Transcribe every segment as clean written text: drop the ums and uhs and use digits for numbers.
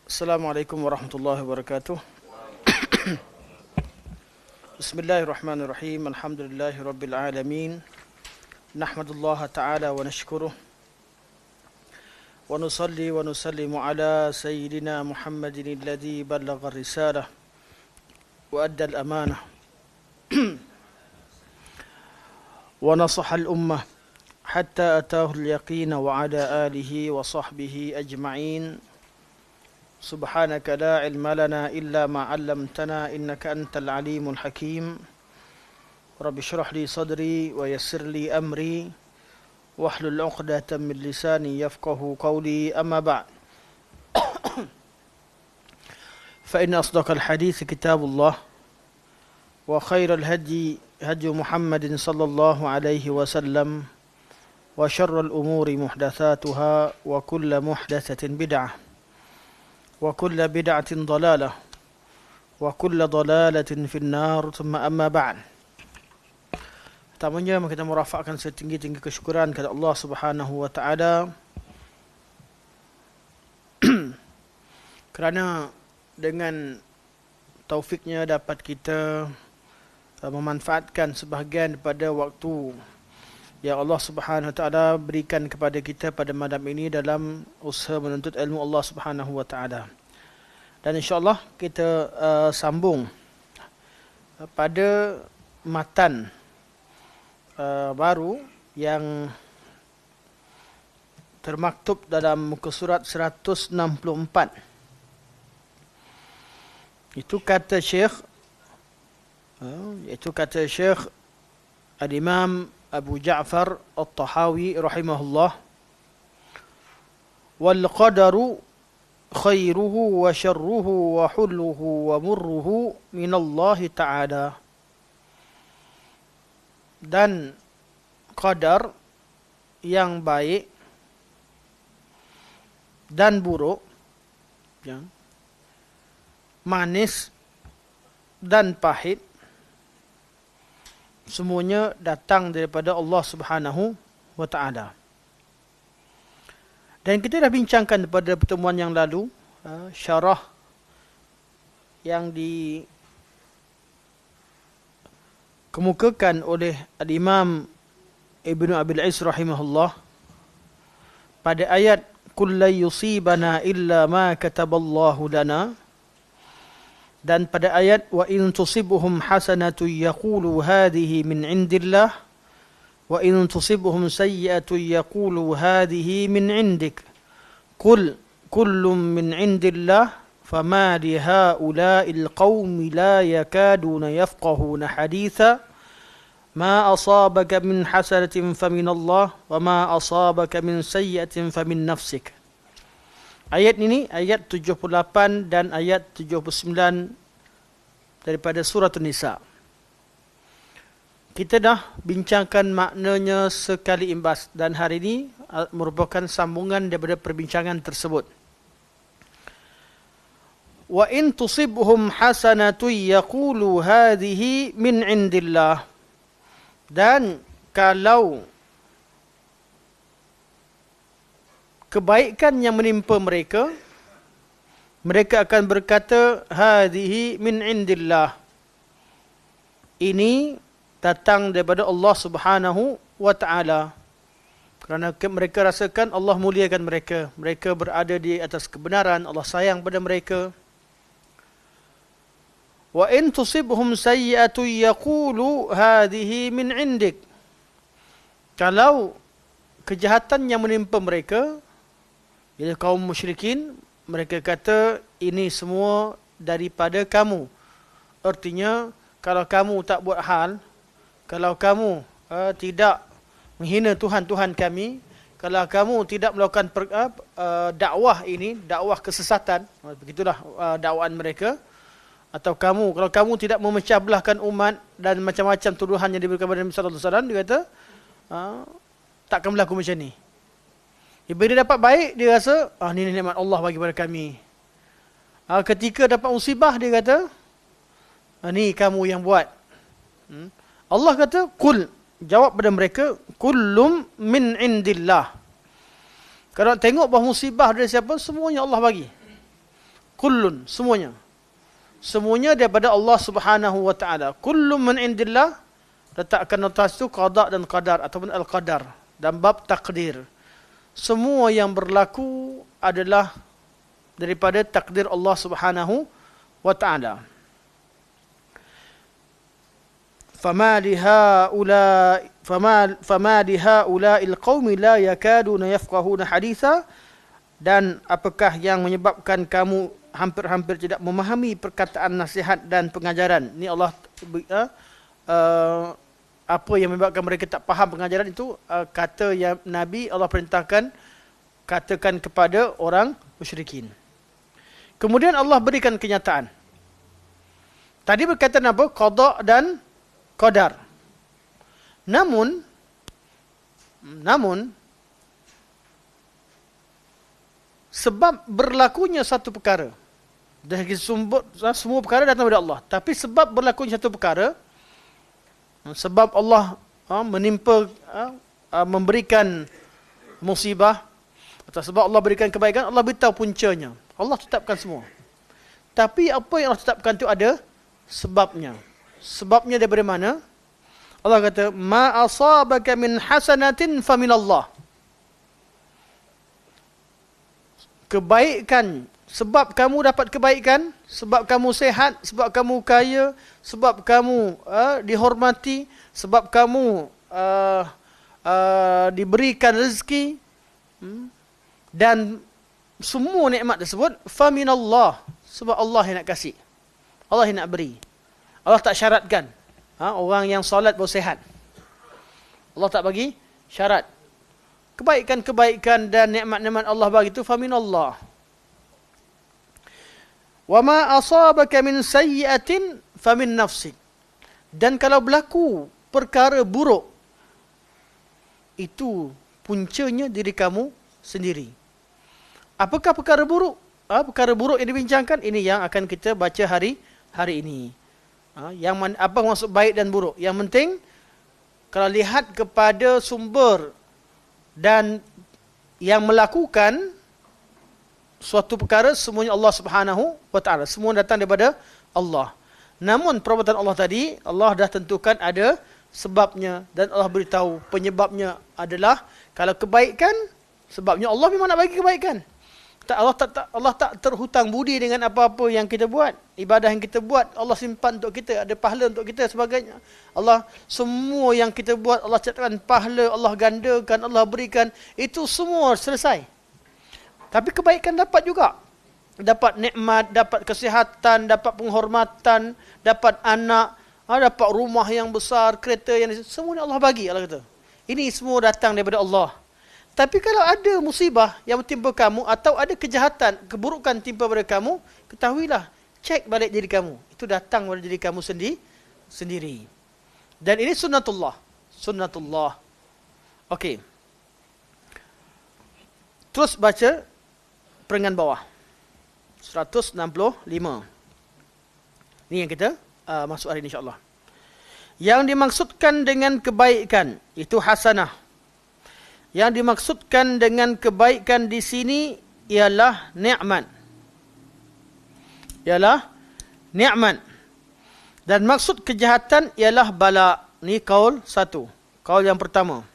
Assalamualaikum warahmatullahi wabarakatuh. Bismillahirrahmanirrahim. Alhamdulillahi rabbil alamin. Nahmadullah ta'ala wa nashkuruh. Wa nusalli wa nusallimu ala sayyidina Muhammadin alladhi ballagha risalah wa adda al-amanah wa nasaha al-ummah hatta atahu al-yaqin wa ala alihi wa sahbihi ajma'in. Subhanaka la ilma lana illa ma 'allamtana innaka antal alimul hakim. Rabbi shrah li sadri wa yassir li amri wahlul 'uqdatam min lisani yafqahu qawli, amma ba'd. Fa inna asdaqal hadits kitabullah wa khairal hadi hadi Muhammadin sallallahu alaihi wasallam wa syarrul umuri muhdatsatuha wa kullu muhdatsatin bid'ah wa kullu bid'atin dhalalah wa kullu dhalalatin finnar, thumma amma ba'd. Pertamanya kita merafakkan setinggi-tinggi kesyukuran kepada Allah Subhanahu wa taala kerana dengan taufiknya dapat kita memanfaatkan sebahagian daripada waktu yang Allah Subhanahu wa taala berikan kepada kita pada malam ini dalam usaha menuntut ilmu Allah Subhanahu wa taala. Dan insya-Allah kita sambung pada matan baru yang termaktub dalam muka surat 164. Itu kata Syekh Al-Imam Abu Ja'far At-Tahawi rahimahullah, wal qadaru khairuhu wa syarruhu wa hulluhu wa murruhu minallahi ta'ala. Dan qadar yang baik dan buruk, ya, manis dan pahit, semuanya datang daripada Allah Subhanahu wa taala. Dan kita dah bincangkan pada pertemuan yang lalu syarah yang dikemukakan oleh Al-Imam Ibnu Abil Is rahimahullah pada ayat qul la yusibana illa ma kataballahu lana, dan pada ayat wa in tusibhum hasanatu yaqulu hadhihi min indillah wa in tusibhum sayyi'atu yaqulu hadhihi min indik qul kullun min indillah fama li haula'il qaumi la yakaduna yafqahuna haditha ma asabaka min hasanatin famin Allah wa ma asabaka min sayyi'atin famin nafsik. Ayat ini ayat 78 dan ayat 79 daripada surah An-Nisa. Kita dah bincangkan maknanya sekali imbas, dan hari ini merupakan sambungan daripada perbincangan tersebut. Wa in tusibhum hasanatu yaqulu hadhihi min indillah. Dan kalau kebaikan yang menimpa mereka, mereka akan berkata hadhihi min indillah, ini datang daripada Allah Subhanahu wa taala. Kerana mereka rasakan Allah muliakan mereka, mereka berada di atas kebenaran, Allah sayang pada mereka. Wa in tusibhum sayyi'atu yaqulu hadhihi min indik. Kalau kejahatan yang menimpa mereka, bila kaum musyrikin, mereka kata ini semua daripada kamu. Artinya kalau kamu tak buat hal, kalau kamu tidak menghina Tuhan-Tuhan kami, kalau kamu tidak melakukan dakwah ini, dakwah kesesatan, begitulah dakwaan mereka, atau kalau kamu tidak memecah belahkan umat dan macam-macam tuduhan yang diberikan kepada Nabi sallallahu alaihi wasallam, dia kata takkan berlaku macam ni. Bila dia dapat baik, dia rasa ni nikmat Allah bagi pada kami. Ketika dapat musibah, dia kata ni kamu yang buat. Allah kata kul, jawab pada mereka, kullum min indillah. Kalau nak tengok bahawa musibah dari siapa, semuanya Allah bagi. Kullun, semuanya. Semuanya daripada Allah Subhanahu wa taala. Kullun min indillah, letakkan atas itu qada dan qadar ataupun al-qadar dan bab takdir. Semua yang berlaku adalah daripada takdir Allah Subhanahu wa taala. فما لهؤلاء القوم لا يكادون يفقهون حديثا, dan apakah yang menyebabkan kamu hampir-hampir tidak memahami perkataan nasihat dan pengajaran. Ini Allah apa yang menyebabkan mereka tak faham pengajaran itu, kata yang Nabi Allah perintahkan katakan kepada orang musyrikin. Kemudian Allah berikan kenyataan. Tadi berkaitan apa? Qada dan qadar. Namun sebab berlakunya satu perkara, dari sumber semua perkara datang dari Allah, tapi sebab berlakunya satu perkara, sebab Allah menimpa, memberikan musibah, atau sebab Allah berikan kebaikan, Allah beritahu puncanya. Allah tetapkan semua. Tapi apa yang Allah tetapkan itu ada sebabnya. Sebabnya daripada mana? Allah kata, ma asabaka min hasanatin faminallah. Kebaikan, sebab kamu dapat kebaikan, sebab kamu sehat, sebab kamu kaya, sebab kamu dihormati, sebab kamu diberikan rezeki, dan semua nikmat tersebut faminallah, sebab Allah yang nak kasih, Allah yang nak beri. Allah tak syaratkan orang yang solat baru sehat. Allah tak bagi syarat. Kebaikan-kebaikan dan nikmat-nikmat Allah bagi itu faminallah. Wa ma asabaka min sayyi'atin famin nafsik. Dan kalau berlaku perkara buruk, itu puncanya diri kamu sendiri. Apakah perkara buruk? Perkara buruk yang dibincangkan ini yang akan kita baca hari ini. Apa maksud baik dan buruk? Yang penting kalau lihat kepada sumber dan yang melakukan suatu perkara, semuanya Allah Subhanahu wa taala. Semua datang daripada Allah. Namun perbuatan Allah tadi, Allah dah tentukan ada sebabnya, dan Allah beritahu penyebabnya adalah kalau kebaikan, sebabnya Allah memang nak bagi kebaikan. Allah tak terhutang budi dengan apa-apa yang kita buat. Ibadah yang kita buat, Allah simpan untuk kita, ada pahala untuk kita sebagainya. Allah, semua yang kita buat, Allah catatkan pahala, Allah gandakan, Allah berikan. Itu semua selesai. Tapi kebaikan dapat juga. Dapat nikmat, dapat kesihatan, dapat penghormatan, dapat anak, dapat rumah yang besar, kereta yang semua Allah bagi, Allah kata. Ini semua datang daripada Allah. Tapi kalau ada musibah yang mentimpa kamu, atau ada kejahatan, keburukan timpa pada kamu, ketahuilah, cek balik diri kamu. Itu datang pada diri kamu sendiri. Dan ini sunnatullah. Sunnatullah. Okey. Terus baca peringkat bawah. 165. Ini yang kita masuk hari ini insyaAllah. Yang dimaksudkan dengan kebaikan, itu hasanah. Yang dimaksudkan dengan kebaikan di sini ialah ni'man. Ialah ni'man. Dan maksud kejahatan ialah bala. Ni kaul satu. Kaul yang pertama.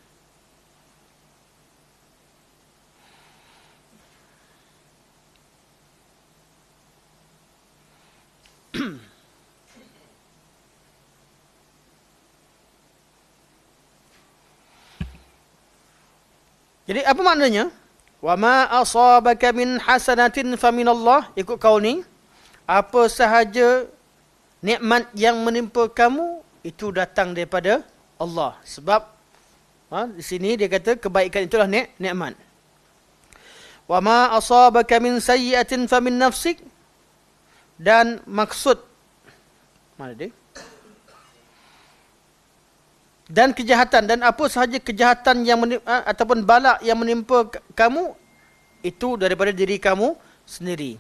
Jadi apa maknanya? Wa ma asabaka min hasanatin faminallah, ikut kaul ni, apa sahaja nikmat yang menimpa kamu itu datang daripada Allah. Sebab di sini dia kata kebaikan itulah nikmat. Wa ma asabaka min sayyi'atin famin nafsik, dan maksud mana dia? Dan kejahatan, dan apa sahaja kejahatan yang ataupun bala yang menimpa kamu itu daripada diri kamu sendiri.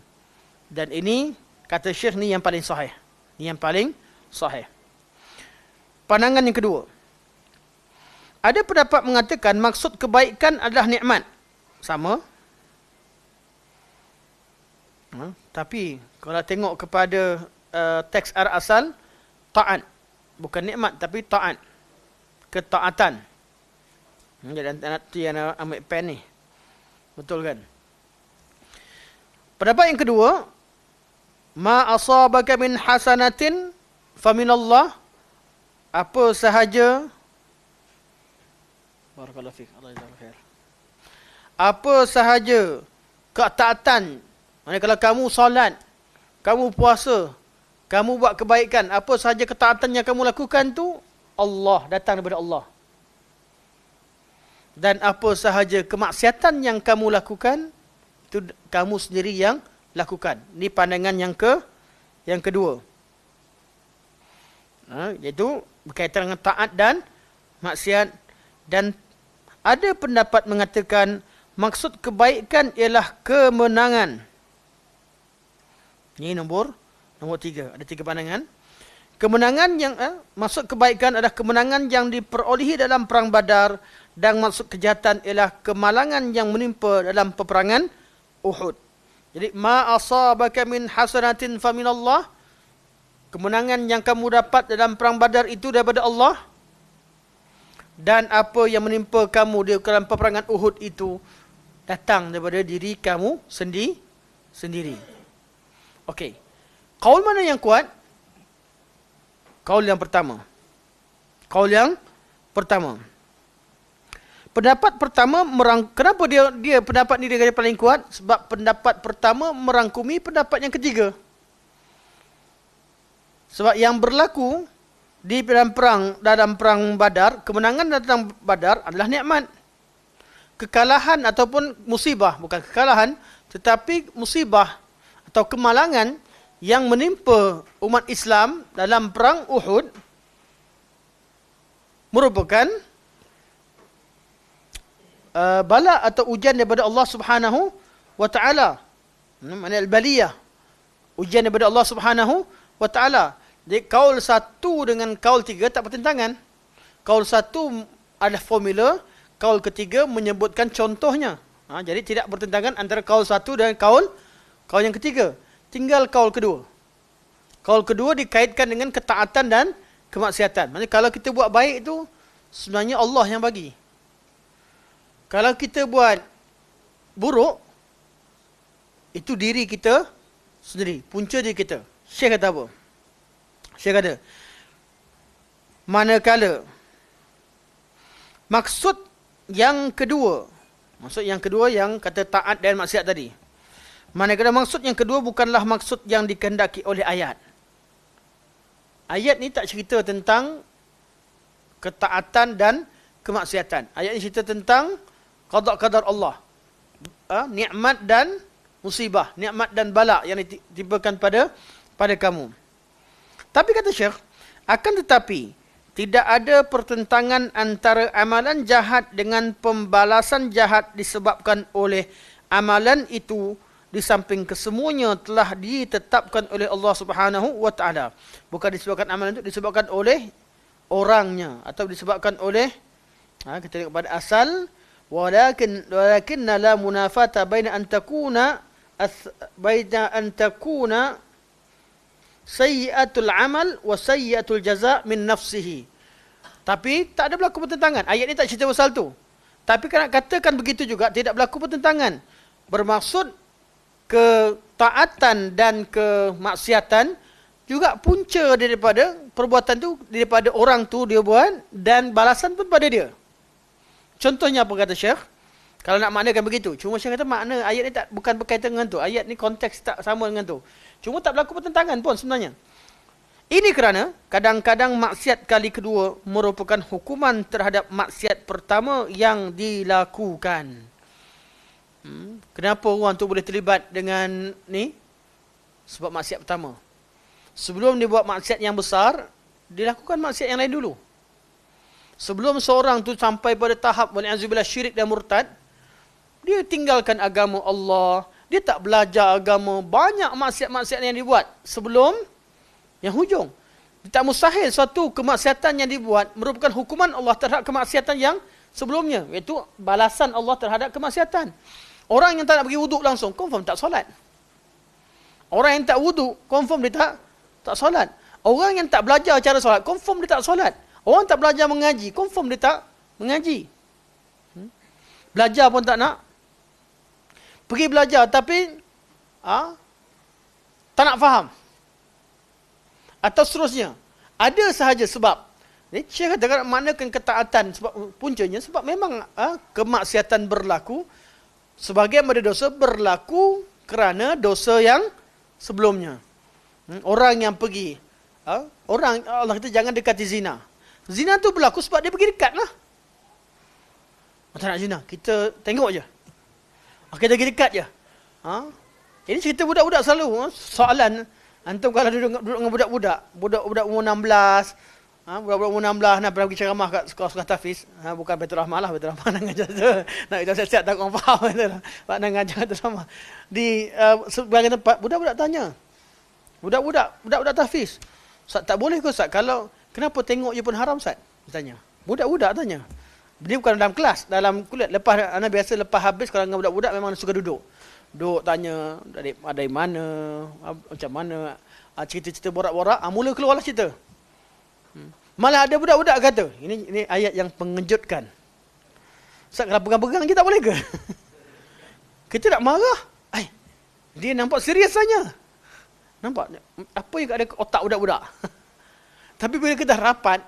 Dan ini kata Syekh ni yang paling sahih. Ni yang paling sahih. Pandangan yang kedua. Ada pendapat mengatakan maksud kebaikan adalah nikmat. Sama. Tapi kalau tengok kepada teks asal, taat. Bukan nikmat, tapi taat. Ketaatan. Jadi nanti yang ambil pen ni. Betul kan? Pendapat yang kedua, ma asabaka min hasanatin faminallah, apa sahaja, barakallahu fik, Allah jazakallahu khair, apa sahaja ketaatan, maksudnya kalau kamu solat, kamu puasa, kamu buat kebaikan, apa sahaja ketaatan yang kamu lakukan tu Allah, datang daripada Allah. Dan apa sahaja kemaksiatan yang kamu lakukan, itu kamu sendiri yang lakukan. Ini pandangan yang kedua. Iaitu berkaitan dengan taat dan maksiat. Dan ada pendapat mengatakan maksud kebaikan ialah kemenangan. Ini nombor 3. Ada 3 pandangan. Kemenangan yang maksud kebaikan adalah kemenangan yang diperolehi dalam perang Badar, dan maksud kejahatan ialah kemalangan yang menimpa dalam peperangan Uhud. Jadi ma asabaka min hasanatin faminallah, kemenangan yang kamu dapat dalam perang Badar itu daripada Allah, dan apa yang menimpa kamu di dalam peperangan Uhud itu datang daripada diri kamu sendiri. Okey. Kaul mana yang kuat? Kaul yang pertama. Pendapat pertama kenapa dia pendapat ni dia paling kuat? Sebab pendapat pertama merangkumi pendapat yang ketiga. Sebab yang berlaku di dalam perang Badar, kemenangan dalam Badar adalah nikmat. Kekalahan ataupun musibah, bukan kekalahan, tetapi musibah atau kemalangan yang menimpa umat Islam dalam perang Uhud merupakan bala atau ujian daripada Allah Subhanahu wa taala. Maknanya al-baliyah, ujian daripada Allah Subhanahu wa taala. Jadi kaul 1 dengan kaul 3 tak bertentangan. Kaul 1 adalah formula, kaul ketiga menyebutkan contohnya. Jadi tidak bertentangan antara kaul 1 dan kaul yang ketiga. Tinggal kaul kedua. Kaul kedua dikaitkan dengan ketaatan dan kemaksiatan. Maksudnya kalau kita buat baik itu sebenarnya Allah yang bagi. Kalau kita buat buruk, itu diri kita sendiri, punca diri kita. Syekh kata apa? Syekh kata, manakala maksud yang kedua yang kata taat dan maksiat tadi, manakala maksud yang kedua bukanlah maksud yang dikehendaki oleh ayat. Ayat ni tak cerita tentang ketaatan dan kemaksiatan. Ayat ni cerita tentang qada' Allah. Nikmat dan musibah, nikmat dan bala yang ditimpakan pada kamu. Tapi kata Syekh, akan tetapi tidak ada pertentangan antara amalan jahat dengan pembalasan jahat disebabkan oleh amalan itu, di samping kesemuanya telah ditetapkan oleh Allah Subhanahu wa taala. Bukan disebabkan amalan itu, disebabkan oleh orangnya atau disebabkan oleh kita tengok pada asal, walakin la munafata baina an takuna sayyi'atul amal wa sayyi'atul jaza' min nafsihi. Tapi tak ada berlaku pertentangan. Ayat ni tak cerita pasal tu. Tapi kalau katakan begitu juga tidak berlaku pertentangan. Bermaksud ketaatan dan kemaksiatan juga punca daripada perbuatan tu, daripada orang tu dia buat, dan balasan pun pada dia. Contohnya apa kata Syekh? Kalau nak maknakan begitu. Cuma Syekh kata makna ayat ni bukan berkaitan dengan tu. Ayat ni konteks tak sama dengan tu. Cuma tak berlaku pertentangan pun sebenarnya. Ini kerana kadang-kadang maksiat kali kedua merupakan hukuman terhadap maksiat pertama yang dilakukan. Kenapa orang tu boleh terlibat dengan ni? Sebab maksiat pertama. Sebelum dia buat maksiat yang besar, dia lakukan maksiat yang lain dulu. Sebelum seorang tu sampai pada tahap wali'azubillah syirik dan murtad, dia tinggalkan agama Allah, dia tak belajar agama, banyak maksiat-maksiat yang dibuat sebelum yang hujung. Tak mustahil suatu kemaksiatan yang dibuat merupakan hukuman Allah terhadap kemaksiatan yang sebelumnya, iaitu balasan Allah terhadap kemaksiatan. Orang yang tak nak pergi wuduk langsung, confirm tak solat. Orang yang tak wudu, confirm dia tak solat. Orang yang tak belajar cara solat, confirm dia tak solat. Orang tak belajar mengaji, confirm dia tak mengaji. Belajar pun tak nak. Pergi belajar tapi tak nak faham. Atau seterusnya. Ada sahaja sebab. Syekh katakan maknakan ketaatan sebab puncanya sebab memang kemaksiatan berlaku sebagian pada dosa berlaku kerana dosa yang sebelumnya. Orang yang pergi orang Allah kata jangan dekati zina. Zina tu berlaku sebab dia pergi dekat lah. Tak nak zina, kita tengok je. Kita pergi dekat je. Ini cerita budak-budak selalu. Soalan antum kalau duduk dengan budak-budak umur 16, budak-budak umur 16 nak pergi ceramah kat sekolah-sekolah tahfiz. Bukan Baitul Rahmah lah, Baitul Rahmah nak ngajar tu. Nak kita siap-siap tak orang faham betul lah. Pak nak ngajar Baitul Rahmah. Di sebagian tempat budak-budak tanya. Budak-budak tahfiz. Ustaz tak boleh ke Ustaz kalau kenapa tengok je pun haram Ustaz? Dia tanya. Budak-budak tanya. Dia bukan dalam kelas, dalam kuliah. Lepas anak biasa lepas habis kalau dengan budak-budak memang suka duduk. Duduk tanya dari mana, macam mana, cerita-cerita borak-borak, mula keluarlah cerita. Malah ada budak-budak kata, ini ayat yang mengejutkan. Ustaz kalau pegang-pegang kita tak boleh ke? Kita tak marah. Dia nampak serius saja. Nampak apa yang ada otak budak-budak. Tapi bila kita rapat,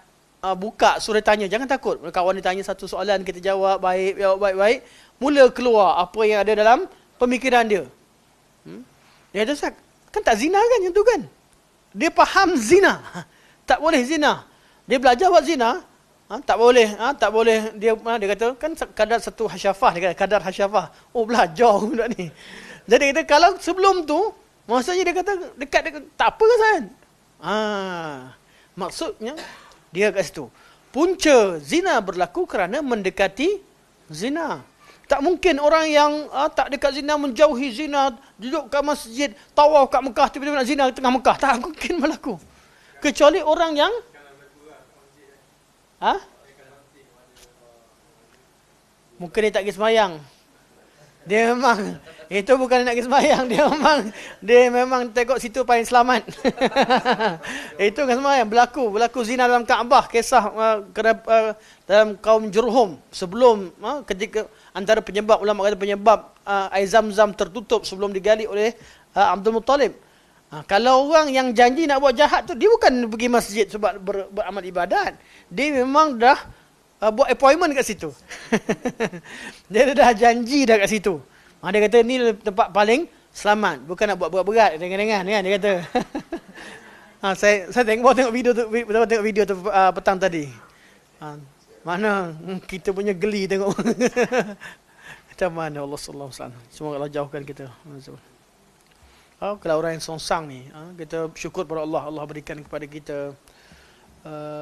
buka surat tanya, jangan takut. Kawan dia tanya satu soalan, kita jawab baik-baik. Mula keluar apa yang ada dalam pemikiran dia. Dia kata, kan tak zina kan yang tu kan? Dia faham zina. Tak boleh zina. Dia belajar buat zina. Tak boleh. Dia kata, kan kadar satu hasyafah. Dia kata, kadar hasyafah. Oh, belajar budak ni. Jadi dia kata, kalau sebelum tu, maksudnya dia kata, dekat tak apa kan? Maksudnya, dia kat situ. Punca zina berlaku kerana mendekati zina. Tak mungkin orang yang tak dekat zina, menjauhi zina, duduk kat masjid, tawaf kat Mekah, tiba-tiba nak zina di tengah Mekah. Tak mungkin berlaku. Kecuali orang yang mungkin dia tak pergi semayang. Dia memang, itu bukan nak pergi semayang. Dia memang tengok situ paling selamat. Itu kan semayang. Berlaku zina dalam Kaabah. Kisah dalam kaum Jurhum. Sebelum, ketika antara penyebab, ulama kata penyebab air Zam-Zam tertutup sebelum digali oleh Abdul Muttalib. Kalau orang yang janji nak buat jahat tu, dia bukan pergi masjid sebab beramal ibadat. Dia memang dah buat appointment kat situ. Dia dah janji dah kat situ. Dia kata ni tempat paling selamat. Bukan nak buat berat-berat dengan kan dia kata. Saya tengok video tu petang tadi. Mana kita punya geli tengok. Macam mana Allah sallallahu alaihi wasallam. Semoga Allah jauhkan kita. Kalau orang yang songsang ni, kita syukur pada Allah. Allah berikan kepada kita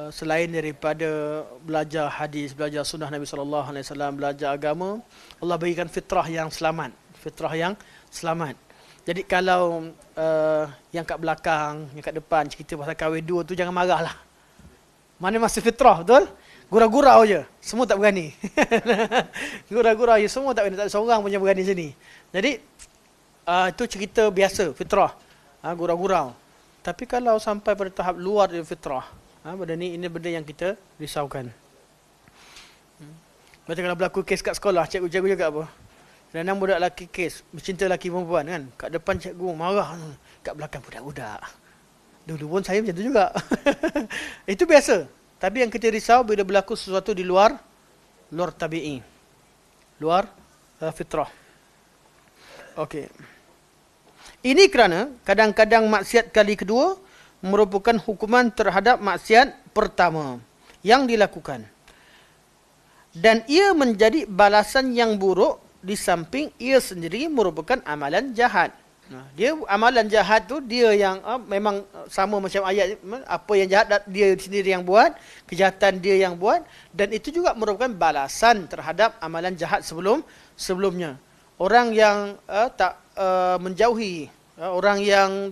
selain daripada belajar hadis, belajar sunnah Nabi sallallahu alaihi wasallam, belajar agama, Allah berikan fitrah yang selamat. Jadi kalau yang kat belakang, yang kat depan cerita pasal kahwin dua tu jangan marahlah. Mana masih fitrah, betul? Gurau-gurau je. Semua tak berani. Gurau-gurau je, semua tak berani. Tak ada seorang pun yang berani sini. Jadi itu cerita biasa, fitrah. Gurau-gurau. Tapi kalau sampai pada tahap luar dari fitrah, benda ni, ini benda yang kita risaukan. Macam kalau berlaku kes kat sekolah, cikgu-cikgu juga apa? Kadang-kadang budak lelaki kes, bercinta lelaki perempuan kan. Kat depan cikgu marah, kat belakang budak-budak. Dulu pun saya macam tu juga. Itu biasa. Tapi yang kita risau bila berlaku sesuatu di luar tabi'i. Luar fitrah. Okey. Ini kerana kadang-kadang maksiat kali kedua merupakan hukuman terhadap maksiat pertama yang dilakukan. Dan ia menjadi balasan yang buruk di samping ia sendiri merupakan amalan jahat. Dia amalan jahat tu dia yang memang sama macam ayat, apa yang jahat dia sendiri yang buat, kejahatan dia yang buat, dan itu juga merupakan balasan terhadap amalan jahat sebelumnya. Orang yang tak menjauhi, orang yang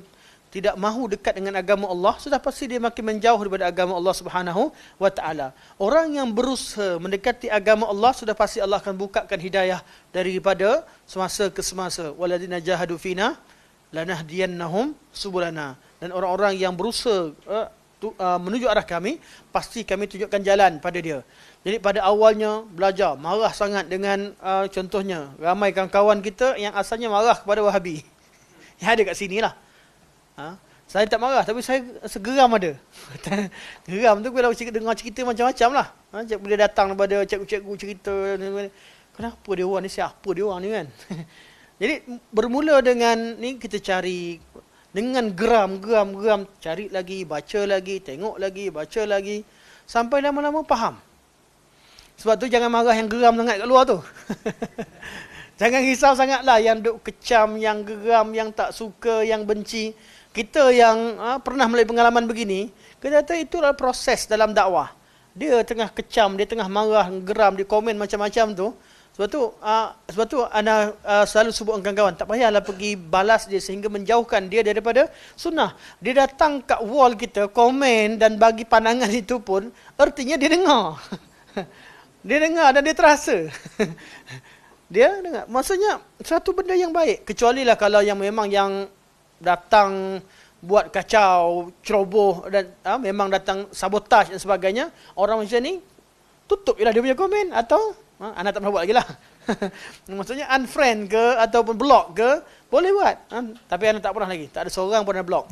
tidak mahu dekat dengan agama Allah, sudah pasti dia makin menjauh daripada agama Allah Subhanahu wa taala. Orang yang berusaha mendekati agama Allah, sudah pasti Allah akan bukakan hidayah daripada semasa ke semasa. Waladina jahadu fina lanahdiyannahum subulana. Dan orang-orang yang berusaha menuju arah kami, pasti kami tunjukkan jalan pada dia. Jadi pada awalnya belajar, marah sangat dengan contohnya, ramai kawan-kawan kita yang asalnya marah kepada Wahabi. Yang ada kat sini lah. Saya tak marah, tapi saya segeram ada. Geram tu bila dengar cerita macam-macam lah. Bila datang daripada cikgu-cikgu cerita, kenapa dia orang ni, siapa dia orang ni kan. Jadi bermula dengan ni kita cari, dengan geram, cari lagi, baca lagi, tengok lagi, baca lagi, sampai lama-lama faham. Sebab tu jangan marah yang geram sangat kat luar tu. Jangan risau sangatlah yang duk kecam, yang geram, yang tak suka, yang benci. Kita yang pernah melalui pengalaman begini, kita kata itulah proses dalam dakwah. Dia tengah kecam, dia tengah marah, geram, dia komen macam-macam tu. Sebab tu ana selalu sebut dengan kawan, tak payahlah pergi balas dia sehingga menjauhkan dia daripada sunnah. Dia datang kat wall kita, komen dan bagi pandangan itu pun, artinya dia dengar. Dia dengar dan dia terasa. Dia dengar. Maksudnya, satu benda yang baik. Kecuali lah kalau yang memang yang datang buat kacau, ceroboh dan memang datang sabotaj dan sebagainya, orang macam ni, tutup je lah dia punya komen. Atau, anda tak pernah buat lagi lah. Maksudnya unfriend ke, ataupun block ke, boleh buat. Tapi anda tak pernah lagi. Tak ada seorang pun anda block.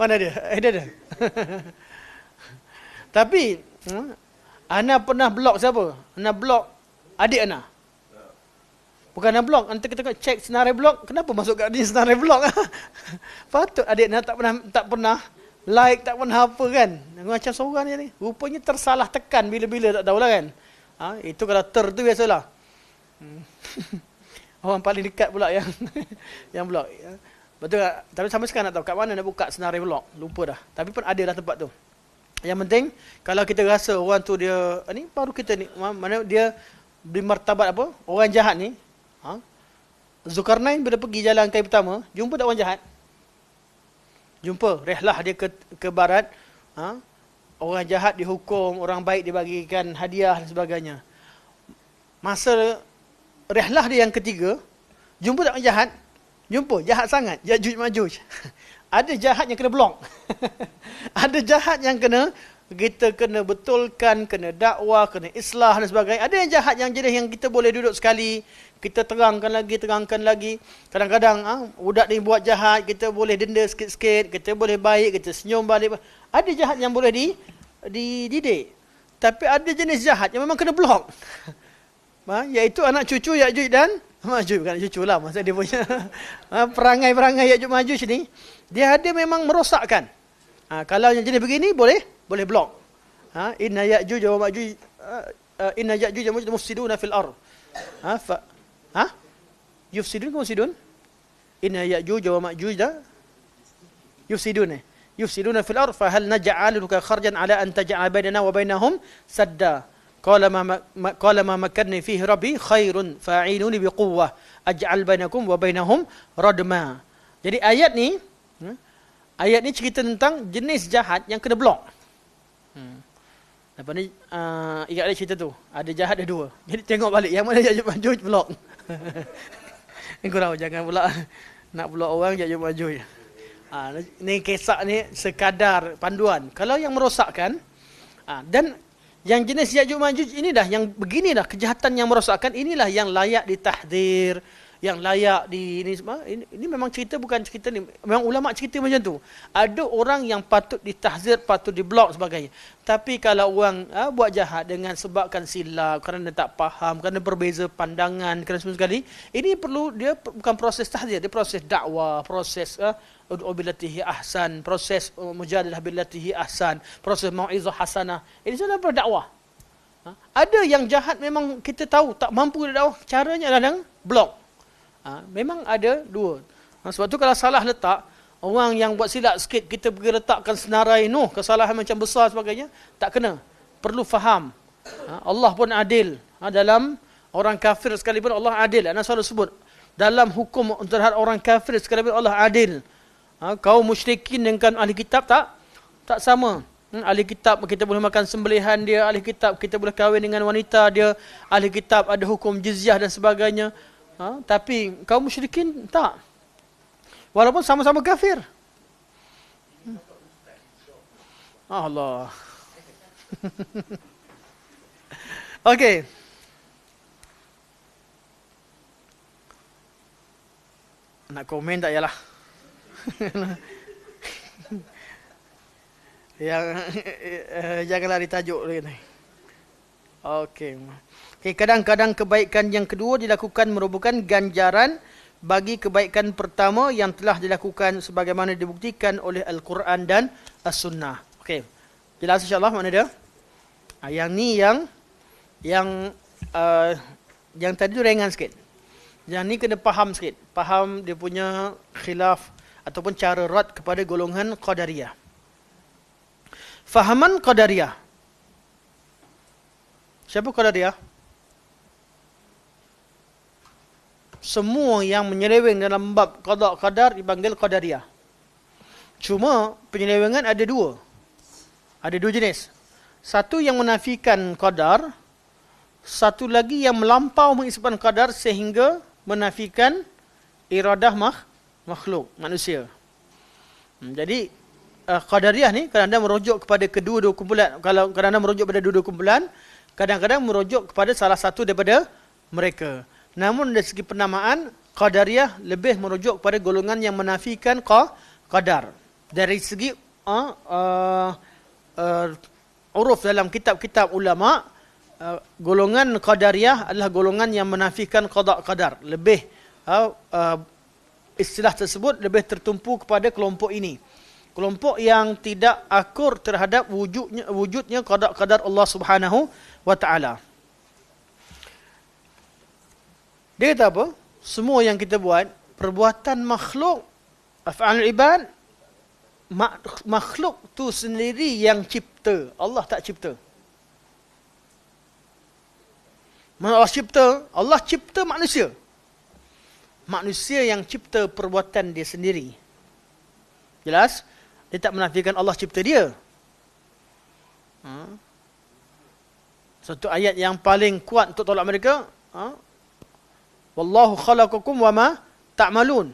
Mana dia? Dia. Tapi, Ana pernah blok siapa? Ana blok adik Ana. Bukan Ana blok, nanti kita cek senarai blok, kenapa masuk kat dia senarai blok? Patut adik Ana tak pernah like, tak pernah apa kan. Macam seorang ni. Rupanya tersalah tekan bila-bila tak tahulah kan. Itu kalau tu biasalah. Orang paling dekat pula yang yang blok. Betul tak? Tapi sampai sekarang nak tahu kat mana nak buka senarai blok. Lupa dah. Tapi pun ada lah tempat tu. Yang penting, kalau kita rasa orang tu dia, ni baru kita ni, mana dia bermartabat apa? Orang jahat ni, Zulkarnain bila pergi jalan kali pertama, jumpa tak orang jahat? Jumpa, rehlah dia ke barat, orang jahat dihukum, orang baik dibagikan hadiah dan sebagainya. Masa rehlah dia yang ketiga, jumpa tak orang jahat? Jumpa, jahat sangat, Ya'juj Ma'juj. Ada jahat yang kena blok. Ada jahat yang kita kena betulkan, kena dakwah, kena islah dan sebagainya. Ada yang jahat yang jenis yang kita boleh duduk sekali, kita terangkan lagi. Kadang-kadang budak ni buat jahat, kita boleh denda sikit-sikit, kita boleh baik, kita senyum balik. Ada jahat yang boleh dididik. Tapi ada jenis jahat yang memang kena blok. Iaitu anak cucu Ya'juj dan Ma'juj, bukan cucu lah, maksud dia punya perangai-perangai Ya'juj Ma'juj ni, dia ada memang merosakkan. Kalau yang jenis begini, boleh blok. Inna Ya'juj wa Ma'juj inna Ya'juj wa Ma'juj mufsiduna fil ardh. Yufsidun ke mufsidun? Inna Ya'juj wa Ma'juj yufsiduna fil ardh fa hal naj'aluka kharjan ala an taj'ala bainana wa bainahum sadda. Qala ma makanni fihi rabbi khairun fa'inuni biquwwah aj'al bainakum wa bainahum radma. Jadi ayat ni cerita tentang jenis jahat yang kena blok. Lepas ni ingat ada cerita tu, ada jahat ada dua. Jadi tengok balik yang mana Ya'juj Ma'juj blok. Kurang jangan pula nak blok orang Ya'juj Ma'juj. Ni kisah ni sekadar panduan. Kalau yang merosakkan dan yang jenis Ya'juj Ma'juj ini dah, yang begini dah, kejahatan yang merosakkan, inilah yang layak ditahdir, yang layak ini memang cerita, bukan cerita ni, memang ulama cerita macam tu. Ada orang yang patut ditahzir, patut diblok sebagainya. Tapi kalau orang buat jahat dengan sebabkan silap, kerana tak faham, kerana berbeza pandangan, kerana semua sekali, ini perlu, dia bukan proses tahzir, dia proses dakwah, proses ud'u billatihi ahsan, proses mujadalah billatihi ahsan, proses mau'izah hasanah. Ini sudah berdakwah. Ada yang jahat memang kita tahu tak mampu dakwah, caranya adalah blok. Memang ada dua. Sebab tu kalau salah letak, orang yang buat silap sikit, kita pergi letakkan senarai kesalahan macam besar sebagainya, tak kena. Perlu faham. Allah pun adil. Dalam orang kafir sekalipun Allah adil. Ana selalu sebut, dalam hukum terhadap orang kafir sekalipun Allah adil. Kaum musyrikin dengan ahli kitab tak sama. Ahli kitab kita boleh makan sembelihan dia, ahli kitab kita boleh kahwin dengan wanita dia, ahli kitab ada hukum jizyah dan sebagainya. Tapi kaum musyrikin tak. Walaupun sama-sama kafir. Allah. Okey. Nak komen tak yalah. Yang janganlah ditajuk lagi. Okey. Okay, kadang-kadang kebaikan yang kedua dilakukan merupakan ganjaran bagi kebaikan pertama yang telah dilakukan sebagaimana dibuktikan oleh Al-Quran dan As-Sunnah. Okey. Jelas insya-Allah mana dia? Yang ni yang tadi tu ringan sikit. Yang ni kena faham sikit. Faham dia punya khilaf ataupun cara rad kepada golongan Qadariyah. Fahaman Qadariyah. Siapa Qadariyah? Semua yang menyeleweng dalam bab qada qadar dipanggil Qadariyah. Cuma penyelewengan ada dua. Ada dua jenis. Satu yang menafikan qadar, satu lagi yang melampau mengisbatkan qadar sehingga menafikan iradah makhluk, manusia. Jadi Qadariyah ni kadang-kadang merujuk kepada kedua-dua kumpulan. Kalau kadang-kadang merujuk kepada dua-dua kumpulan, kadang-kadang merujuk kepada salah satu daripada mereka. Namun dari segi penamaan, Qadariyah lebih merujuk kepada golongan yang menafikan qadar. Dari segi uruf dalam kitab-kitab ulama, golongan Qadariyah adalah golongan yang menafikan qada qadar. Lebih istilah tersebut lebih tertumpu kepada kelompok ini. Kelompok yang tidak akur terhadap wujudnya qada qadar Allah Subhanahu wa taala. Dia kata apa? Semua yang kita buat, perbuatan makhluk, af'alul ibad, makhluk tu sendiri yang cipta. Allah tak cipta. Mana Allah cipta manusia. Manusia yang cipta perbuatan dia sendiri. Jelas? Dia tak menafikan Allah cipta dia. Satu ayat yang paling kuat untuk tolak mereka, Wallahu khalaqakum wama ta'malun.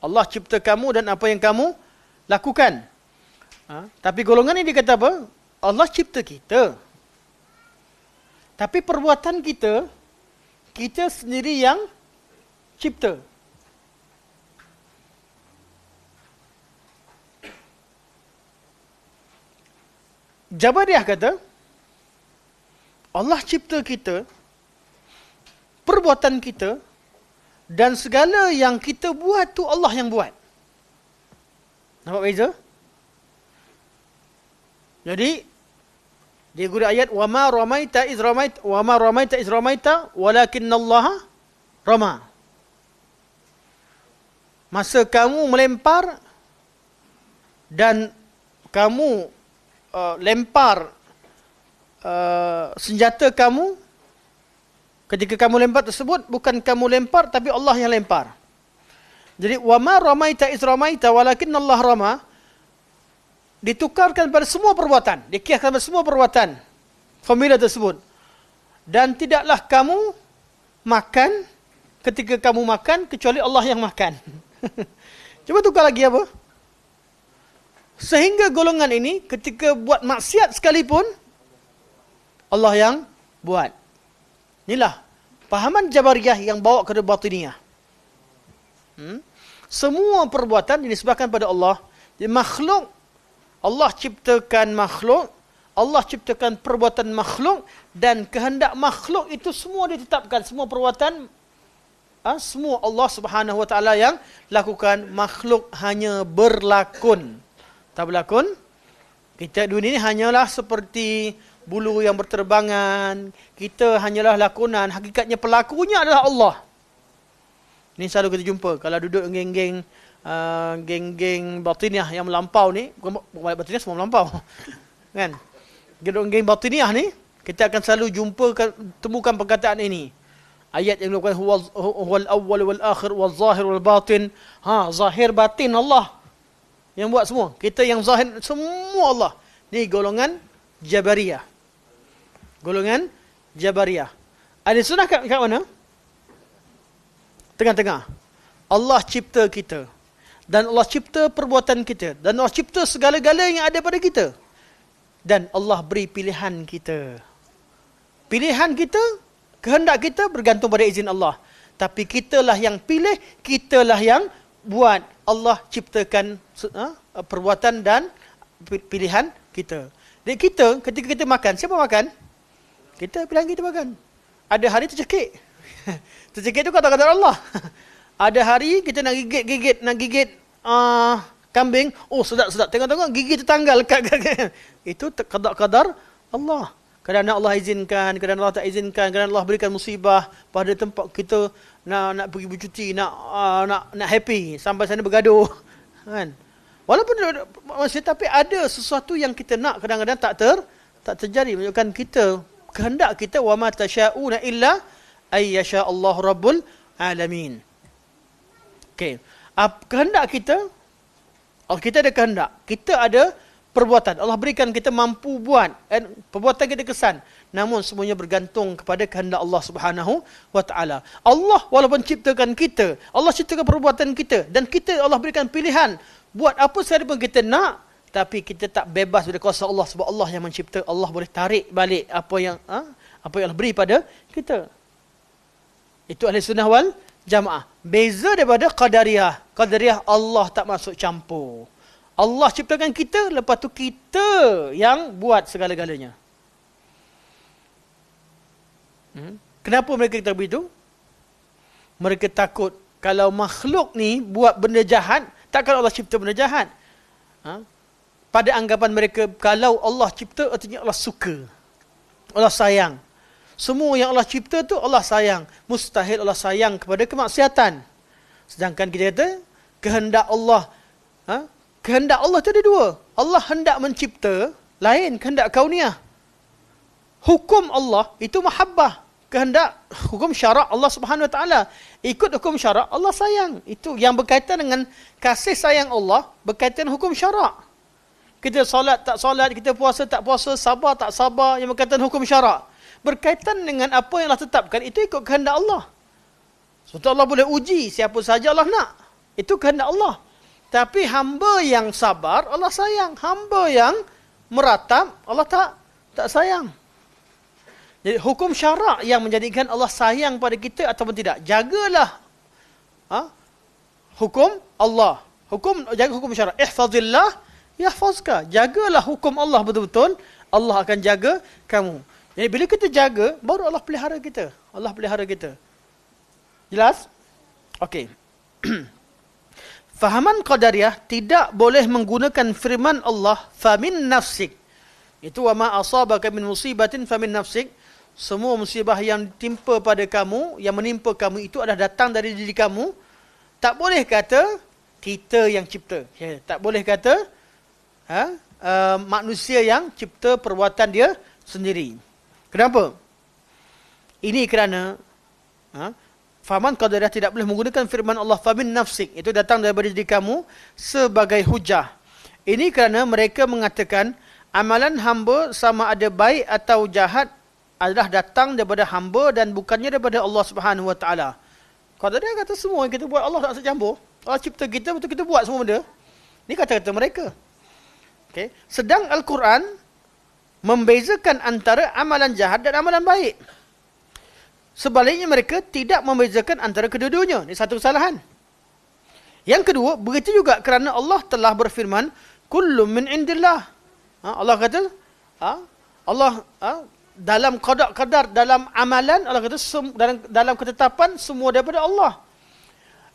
Allah cipta kamu dan apa yang kamu lakukan. Tapi golongan ini dia kata apa? Allah cipta kita. Tapi perbuatan kita, kita sendiri yang cipta. Jabariyah kata, Allah cipta kita, perbuatan kita, dan segala yang kita buat tu Allah yang buat. Nampak beza? Jadi, dia guna ayat, وَمَا رَمَيْتَ إِذْ رَمَيْتَ وَلَكِنَّ rama. Masa kamu melempar dan kamu lempar senjata kamu, ketika kamu lempar tersebut bukan kamu lempar tapi Allah yang lempar. Jadi wama ramaita iz ramaita walakinnallaha rama ditukarkan pada semua perbuatan, dikiaskan pada semua perbuatan formula tersebut. Dan tidaklah kamu makan ketika kamu makan kecuali Allah yang makan. Cuba tukar lagi apa? Sehingga golongan ini ketika buat maksiat sekalipun Allah yang buat. Inilah pahaman Jabariyah yang bawa ke batiniyah. Semua perbuatan dinisbahkan pada Allah. Jadi makhluk, Allah ciptakan makhluk, Allah ciptakan perbuatan makhluk, dan kehendak makhluk itu semua ditetapkan. Semua perbuatan, semua Allah Subhanahu Wa Taala yang lakukan. Makhluk hanya berlakon. Tak berlakon. Kita dunia ini hanyalah seperti bulu yang berterbangan. Kita hanyalah lakonan. Hakikatnya pelakunya adalah Allah. Ini selalu kita jumpa. Kalau duduk geng-geng batiniyah yang melampau ni. Bukan batiniyah semua melampau. Kan? Geng batiniyah ni, kita akan selalu temukan perkataan ini. Ayat yang mengatakan huwal awwal wal akhir wal zahir wal batin. Zahir batin Allah yang buat semua. Kita yang zahir semua Allah. Ni golongan Jabariyah. Golongan Jabariyah. Ahli sunnah kat mana? Tengah-tengah. Allah cipta kita. Dan Allah cipta perbuatan kita. Dan Allah cipta segala-gala yang ada pada kita. Dan Allah beri pilihan kita. Pilihan kita, kehendak kita bergantung pada izin Allah. Tapi kitalah yang pilih, kitalah yang buat. Allah ciptakan perbuatan dan pilihan kita. Jadi kita, ketika kita makan, siapa makan? Kita pilihan kita makan. Ada hari tercekik. Tercekik itu kata-kata Allah. Ada hari kita nak gigit kambing. Oh sedap-sedap. Tengok-tengok gigi tertanggal. Itu qada-qadar Allah. Kadang-kadang Allah izinkan, kadang-kadang Allah tak izinkan, kadang-kadang Allah berikan musibah pada tempat kita nak pergi bercuti, nak happy, sampai sana bergaduh. Kan? Walaupun manusia, tapi ada sesuatu yang kita nak kadang-kadang tak terjadi. Menunjukkan kita, kehendak kita, wa ma tasyauna illa ay yasha Allah rabbul alamin. Okey. Kehendak kita ada kehendak. Kita ada perbuatan. Allah berikan kita mampu buat. Dan perbuatan kita kesan. Namun semuanya bergantung kepada kehendak Allah Subhanahu wa taala. Allah walaupun ciptakan kita, Allah ciptakan perbuatan kita, dan kita Allah berikan pilihan buat apa sahaja pun kita nak, tapi kita tak bebas dari kuasa Allah, sebab Allah yang mencipta. Allah boleh tarik balik apa yang Allah beri pada kita. Itu ahli sunnah wal jamaah. Beza daripada qadariyah. Qadariyah Allah tak masuk campur. Allah ciptakan kita, lepas tu kita yang buat segala-galanya. Kenapa mereka kata begitu? Mereka takut kalau makhluk ni buat benda jahat, takkan Allah cipta benda jahat. Pada anggapan mereka, kalau Allah cipta, artinya Allah suka. Allah sayang. Semua yang Allah cipta tu Allah sayang. Mustahil Allah sayang kepada kemaksiatan. Sedangkan kita kata, kehendak Allah. Kehendak Allah tu ada dua. Allah hendak mencipta, lain kehendak kauniyah. Hukum Allah itu mahabbah. Kehendak, hukum syarak Allah Subhanahu Wa Taala. Ikut hukum syarak, Allah sayang. Itu yang berkaitan dengan kasih sayang Allah, berkaitan hukum syarak. Kita solat tak solat, kita puasa tak puasa, sabar tak sabar, yang berkaitan hukum syarak. Berkaitan dengan apa yang Allah tetapkan, itu ikut kehendak Allah. Sebab Allah boleh uji siapa saja Allah nak. Itu kehendak Allah. Tapi hamba yang sabar, Allah sayang. Hamba yang meratap, Allah tak sayang. Jadi hukum syarak yang menjadikan Allah sayang pada kita ataupun tidak. Jagalah hukum Allah. Jaga hukum syarak. Ihfazillah yahfazka. Jagalah hukum Allah betul-betul, Allah akan jaga kamu. Jadi bila kita jaga, baru Allah pelihara kita. Allah pelihara kita. Jelas? Okey. Fahaman qadariyah tidak boleh menggunakan firman Allah famin nafsik. Itu wa ma asabaka min musibatin famin nafsik. Semua musibah yang timpa pada kamu, yang menimpa kamu itu adalah datang dari diri kamu. Tak boleh kata kita yang cipta. Ya, tak boleh kata manusia yang cipta perbuatan dia sendiri. Kenapa? Ini kerana fahaman qadariyah tidak boleh menggunakan firman Allah famin nafsik. Itu datang daripada diri kamu sebagai hujah. Ini kerana mereka mengatakan amalan hamba sama ada baik atau jahat adalah datang daripada hamba dan bukannya daripada Allah Subhanahu Wa Taala. Qadariyah kata semua yang kita buat Allah tak campur. Allah cipta kita, betul kita buat semua benda. Ini kata-kata mereka. Okay. Sedang Al-Quran membezakan antara amalan jahat dan amalan baik. Sebaliknya mereka tidak membezakan antara kedua-duanya. Ini satu kesalahan. Yang kedua, begitu juga kerana Allah telah berfirman, kullu min indillah. Allah kata, Allah dalam qada' dalam amalan, Allah kata dalam ketetapan semua daripada Allah.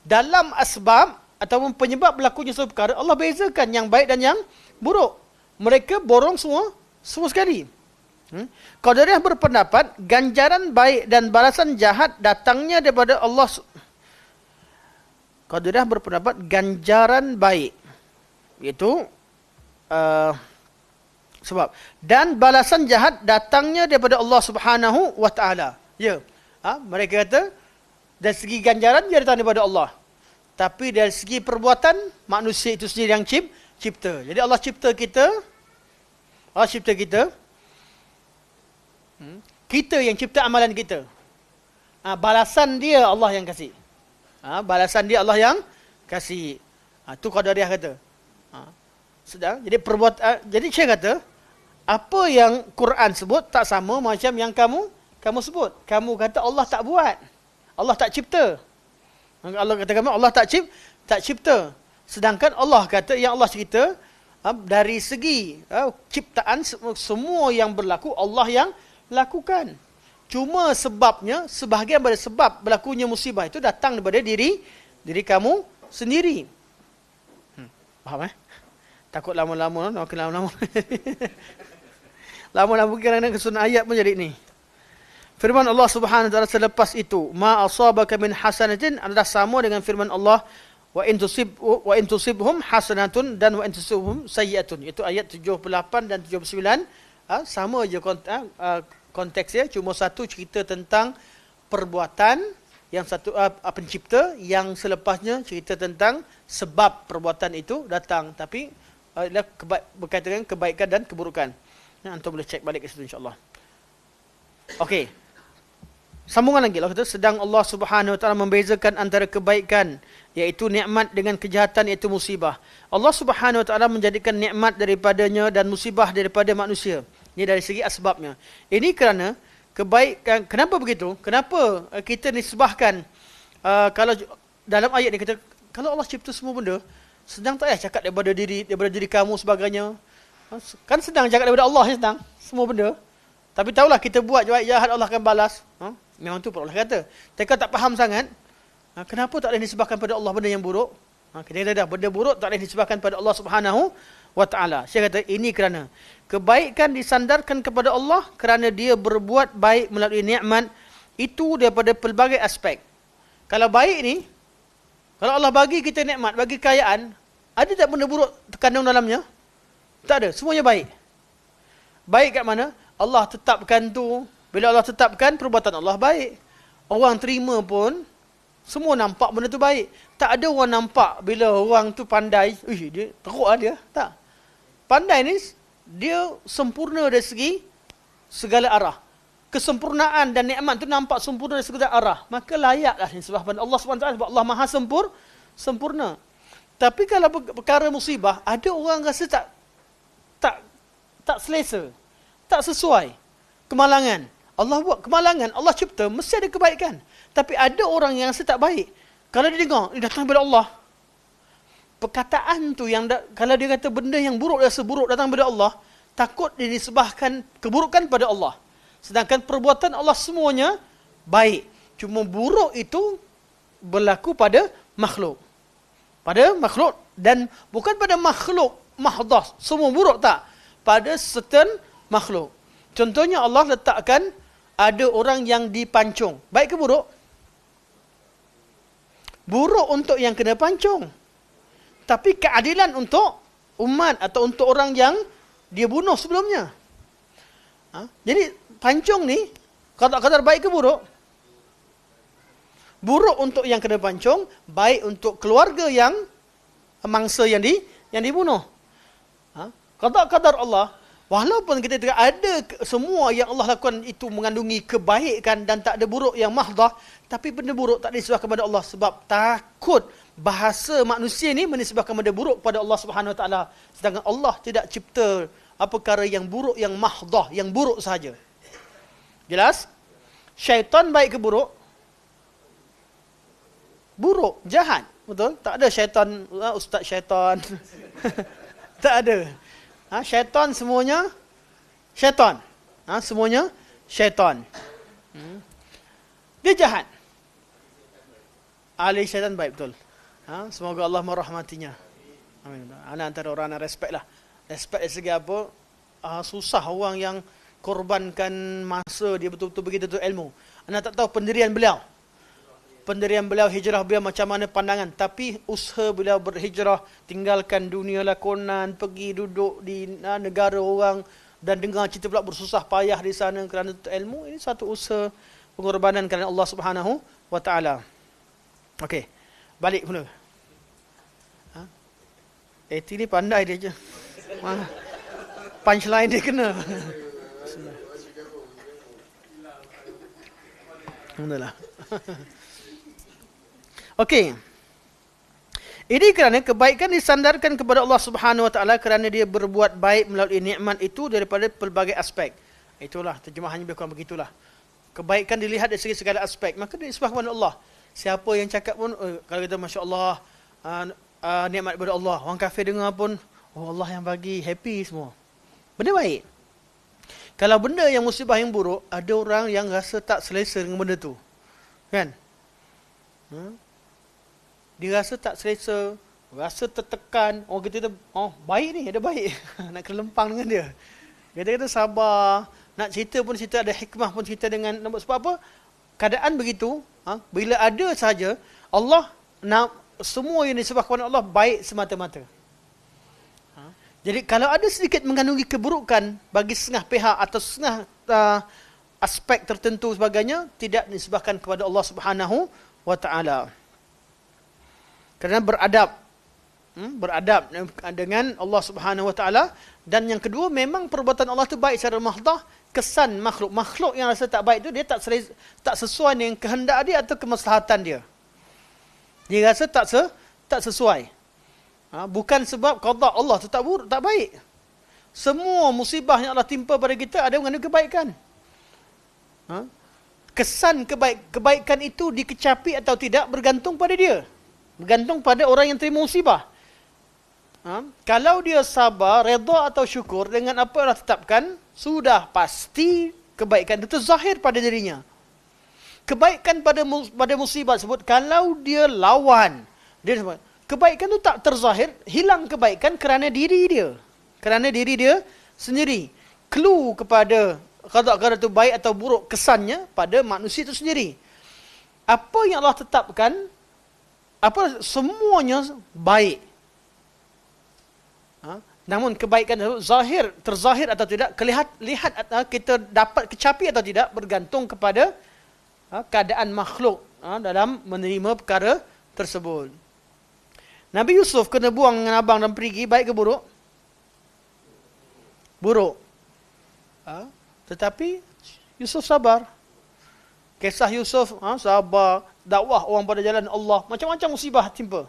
Dalam asbab ataupun penyebab berlakunya suatu perkara, Allah bezakan yang baik dan yang buruk. Mereka borong semua sekali. Qadariyah berpendapat ganjaran baik dan balasan jahat datangnya daripada Allah. Qadariyah berpendapat ganjaran baik, iaitu sebab dan balasan jahat datangnya daripada Allah Subhanahu Wa Taala. Ya, mereka kata dari segi ganjaran dia datang daripada Allah, tapi dari segi perbuatan manusia itu sendiri yang cipta. Jadi Allah cipta kita. Kita yang cipta amalan kita. Balasan dia Allah yang kasih. Balasan dia Allah yang kasih. Tu Qadariyah kata. Sedang jadi jadi Syekh kata, apa yang Quran sebut tak sama macam yang kamu sebut. Kamu kata Allah tak buat. Allah tak cipta. Allah kata Allah tak cipta. Sedangkan Allah kata, yang Allah cerita, dari segi ciptaan semua yang berlaku Allah yang lakukan. Cuma sebabnya, sebahagian daripada sebab berlakunya musibah itu datang daripada diri kamu sendiri. Faham Takut lama-lama, makin lama-lama. Lama-lama kerana kesusun ayat pun jadi ni. Firman Allah Subhanahu wa taala selepas itu, ma asabaka min hasanatin adalah sama dengan firman Allah, wa in tusibhum hasanatun dan wa in tusibhum sayyi'atun. Itu ayat 78 dan 79. Sama je konteksnya, cuma satu cerita tentang perbuatan, yang satu pencipta, yang selepasnya cerita tentang sebab perbuatan itu datang, tapi berkaitan dengan kebaikan dan keburukan. Antum boleh cek balik ke situ insya-Allah. Okey. Sambungan lagi, Allah kata, sedang Allah Subhanahu wa taala membezakan antara kebaikan iaitu nikmat dengan kejahatan iaitu musibah. Allah Subhanahu wa taala menjadikan nikmat daripadanya dan musibah daripada manusia. Ini dari segi asbabnya. Ini kerana kebaikan. Kenapa begitu? Kenapa kita nisbahkan kalau dalam ayat ni kata kalau Allah cipta semua benda, sedang tak payah cakap daripada diri kamu sebagainya. Kan sedang cakap daripada Allah, sedang semua benda. Tapi tahulah kita buat jahat Allah akan balas. Memang tu pun Allah kata. Mereka tak faham sangat. Kenapa tak boleh disebabkan pada Allah benda yang buruk? Kita dah benda buruk tak boleh disebabkan pada Allah Subhanahu wa taala. Saya kata ini kerana kebaikan disandarkan kepada Allah kerana dia berbuat baik melalui nikmat itu daripada pelbagai aspek. Kalau baik ni, kalau Allah bagi kita nikmat, bagi kekayaan, ada tak benda buruk terkandung dalamnya? Tak ada, semuanya baik. Baik kat mana? Allah tetapkan tu. Bila Allah tetapkan, perbuatan Allah baik. Orang terima pun, semua nampak benda tu baik. Tak ada orang nampak bila orang tu pandai, dia teruk lah dia. Tak. Pandai ni, dia sempurna dari segi segala arah. Kesempurnaan dan nikmat tu nampak sempurna dari segala arah. Maka layaklah disebabkan Allah SWT sebab Allah Maha sempurna. Tapi kalau perkara musibah, ada orang rasa tak selesa. Tak sesuai. Kemalangan. Allah buat kemalangan, Allah cipta, mesti ada kebaikan. Tapi ada orang yang rasa tak baik. Kalau dia dengar, ini datang daripada Allah. Perkataan tu yang kalau dia kata benda yang buruk rasa buruk datang daripada Allah, takut dia disebabkan keburukan pada Allah. Sedangkan perbuatan Allah semuanya baik. Cuma buruk itu berlaku pada makhluk. Pada makhluk dan bukan pada makhluk mahdah. Semua buruk tak. Pada certain makhluk. Contohnya Allah letakkan ada orang yang dipancung. Baik ke buruk? Buruk untuk yang kena pancung. Tapi keadilan untuk umat atau untuk orang yang dia bunuh sebelumnya. Jadi pancung ni kadar baik ke buruk? Buruk untuk yang kena pancung, baik untuk keluarga yang mangsa yang dibunuh. Kadar Allah, walaupun kita tidak ada semua yang Allah lakukan itu mengandungi kebaikan dan tak ada buruk yang mahdah, tapi benda buruk tak disebabkan kepada Allah sebab takut bahasa manusia ni menisbahkan benda buruk kepada Allah Subhanahu Wa Taala, sedangkan Allah tidak cipta perkara yang buruk yang mahdah, yang buruk sahaja. Jelas? Syaitan baik ke buruk? Buruk, jahat. Betul? Tak ada syaitan, ustaz syaitan. Tak ada. Syaitan semuanya syaitan. Semuanya syaitan. Dia jahat. Ahli syaitan baik betul. Semoga Allah merahmatinya. Amin. Anak antara orang yang respect lah. Respect dari segi apa? Susah orang yang korbankan masa dia betul-betul begitu ilmu. Anak tak tahu pendirian beliau. Pendirian beliau, hijrah beliau macam mana pandangan. Tapi usaha beliau berhijrah, tinggalkan dunia lakonan, pergi duduk di negara orang dan dengar cerita pula bersusah payah di sana kerana ilmu. Ini satu usaha pengorbanan kerana Allah Subhanahu Wa Taala. Okey, balik mula. Eti ni pandai dia je. Punchline dia kena. Alhamdulillah. Okey. Ini kerana kebaikan disandarkan kepada Allah Subhanahu Wa Taala kerana dia berbuat baik melalui nikmat itu daripada pelbagai aspek. Itulah terjemahannya lebih kurang begitulah. Kebaikan dilihat dari segi segala aspek, maka disembah kepada Allah. Siapa yang cakap pun, kalau kita masya-Allah nikmat daripada Allah, orang kafir dengar pun, oh Allah yang bagi, happy semua. Benda baik. Kalau benda yang musibah yang buruk, ada orang yang rasa tak selesa dengan benda tu. Kan? Dia rasa tak selesa, rasa tertekan. Orang kata, oh baik ni, ada baik. Nak kena lempang dengan dia. Kata-kata sabar. Nak cerita pun cerita, ada hikmah pun cerita dengan, sebab apa? Keadaan begitu, bila ada saja, Allah nak semua yang disembah kepada Allah baik semata-mata. Jadi kalau ada sedikit mengandungi keburukan bagi setengah pihak atau setengah aspek tertentu sebagainya, tidak disembahkan kepada Allah Subhanahu Wa Taala. Kerana beradab dengan Allah Subhanahu Wa Taala. Dan yang kedua, memang perbuatan Allah itu baik secara mahdah. Kesan makhluk yang rasa tak baik itu, dia tak sesuai dengan kehendak dia atau kemaslahatan dia. Dia rasa tak sesuai. Bukan sebab qada Allah itu tak buruk, tak baik. Semua musibah yang Allah timpa pada kita ada mengandung kebaikan. Kesan kebaikan itu dikecapi atau tidak bergantung pada dia. Bergantung pada orang yang terima musibah. Kalau dia sabar, redha atau syukur dengan apa yang Allah tetapkan, sudah pasti kebaikan itu zahir pada dirinya. Kebaikan pada musibah tersebut, kalau dia lawan, kebaikan itu tak terzahir, hilang kebaikan kerana diri dia. Kerana diri dia sendiri. Clue kepada qada-qadar itu baik atau buruk kesannya pada manusia itu sendiri. Apa yang Allah tetapkan, semuanya baik. Namun kebaikan itu terzahir atau tidak, lihat kita dapat kecapi atau tidak, bergantung kepada keadaan makhluk dalam menerima perkara tersebut. Nabi Yusuf kena buang dengan abang dan perigi, baik ke buruk? Buruk. Tetapi Yusuf sabar. Kisah Yusuf sabar, dakwah orang pada jalan Allah, macam-macam musibah timpa.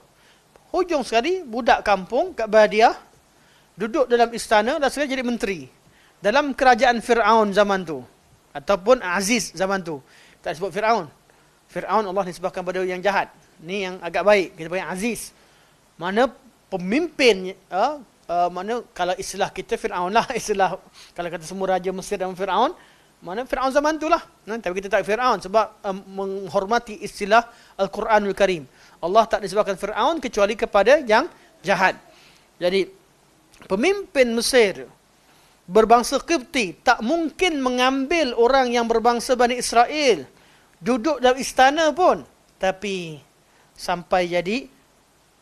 Hujung sekali budak kampung kat Badiah duduk dalam istana dan sekali jadi menteri dalam kerajaan Fir'aun zaman tu, ataupun Aziz zaman tu. Tak sebut Fir'aun. Fir'aun Allah nisbahkan pada yang jahat. Ni yang agak baik, kita panggil Aziz. Mana pemimpin, mana kalau istilah kita Fir'aun lah, istilah kalau kata semua raja Mesir dan Fir'aun, mana Fir'aun zaman tu lah. Tapi kita tak Fir'aun sebab menghormati istilah Al-Quranul Karim. Allah tak disebabkan Fir'aun kecuali kepada yang jahat. Jadi pemimpin Mesir berbangsa Qibti tak mungkin mengambil orang yang berbangsa Bani Israel duduk dalam istana pun, tapi sampai jadi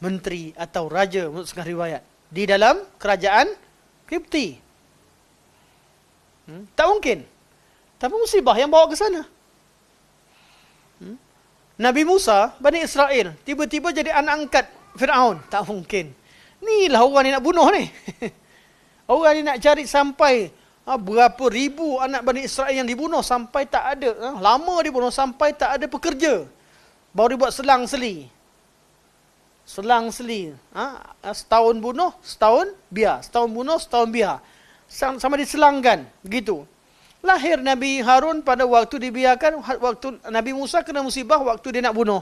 menteri atau raja menurut setengah riwayat di dalam kerajaan Qibti. Tak mungkin. Tapi musibah yang bawa ke sana. Nabi Musa, Bani Israel, tiba-tiba jadi anak angkat Fir'aun. Tak mungkin. Inilah orang yang nak bunuh ni. Orang yang nak cari sampai berapa ribu anak Bani Israel yang dibunuh sampai tak ada. Lama dibunuh sampai tak ada pekerja. Baru dibuat selang-seli. Selang-seli. Setahun bunuh, setahun biar. Setahun bunuh, setahun biar. Sama diselangkan. Begitu. Lahir Nabi Harun pada waktu dibiarkan, waktu Nabi Musa kena musibah waktu dia nak bunuh.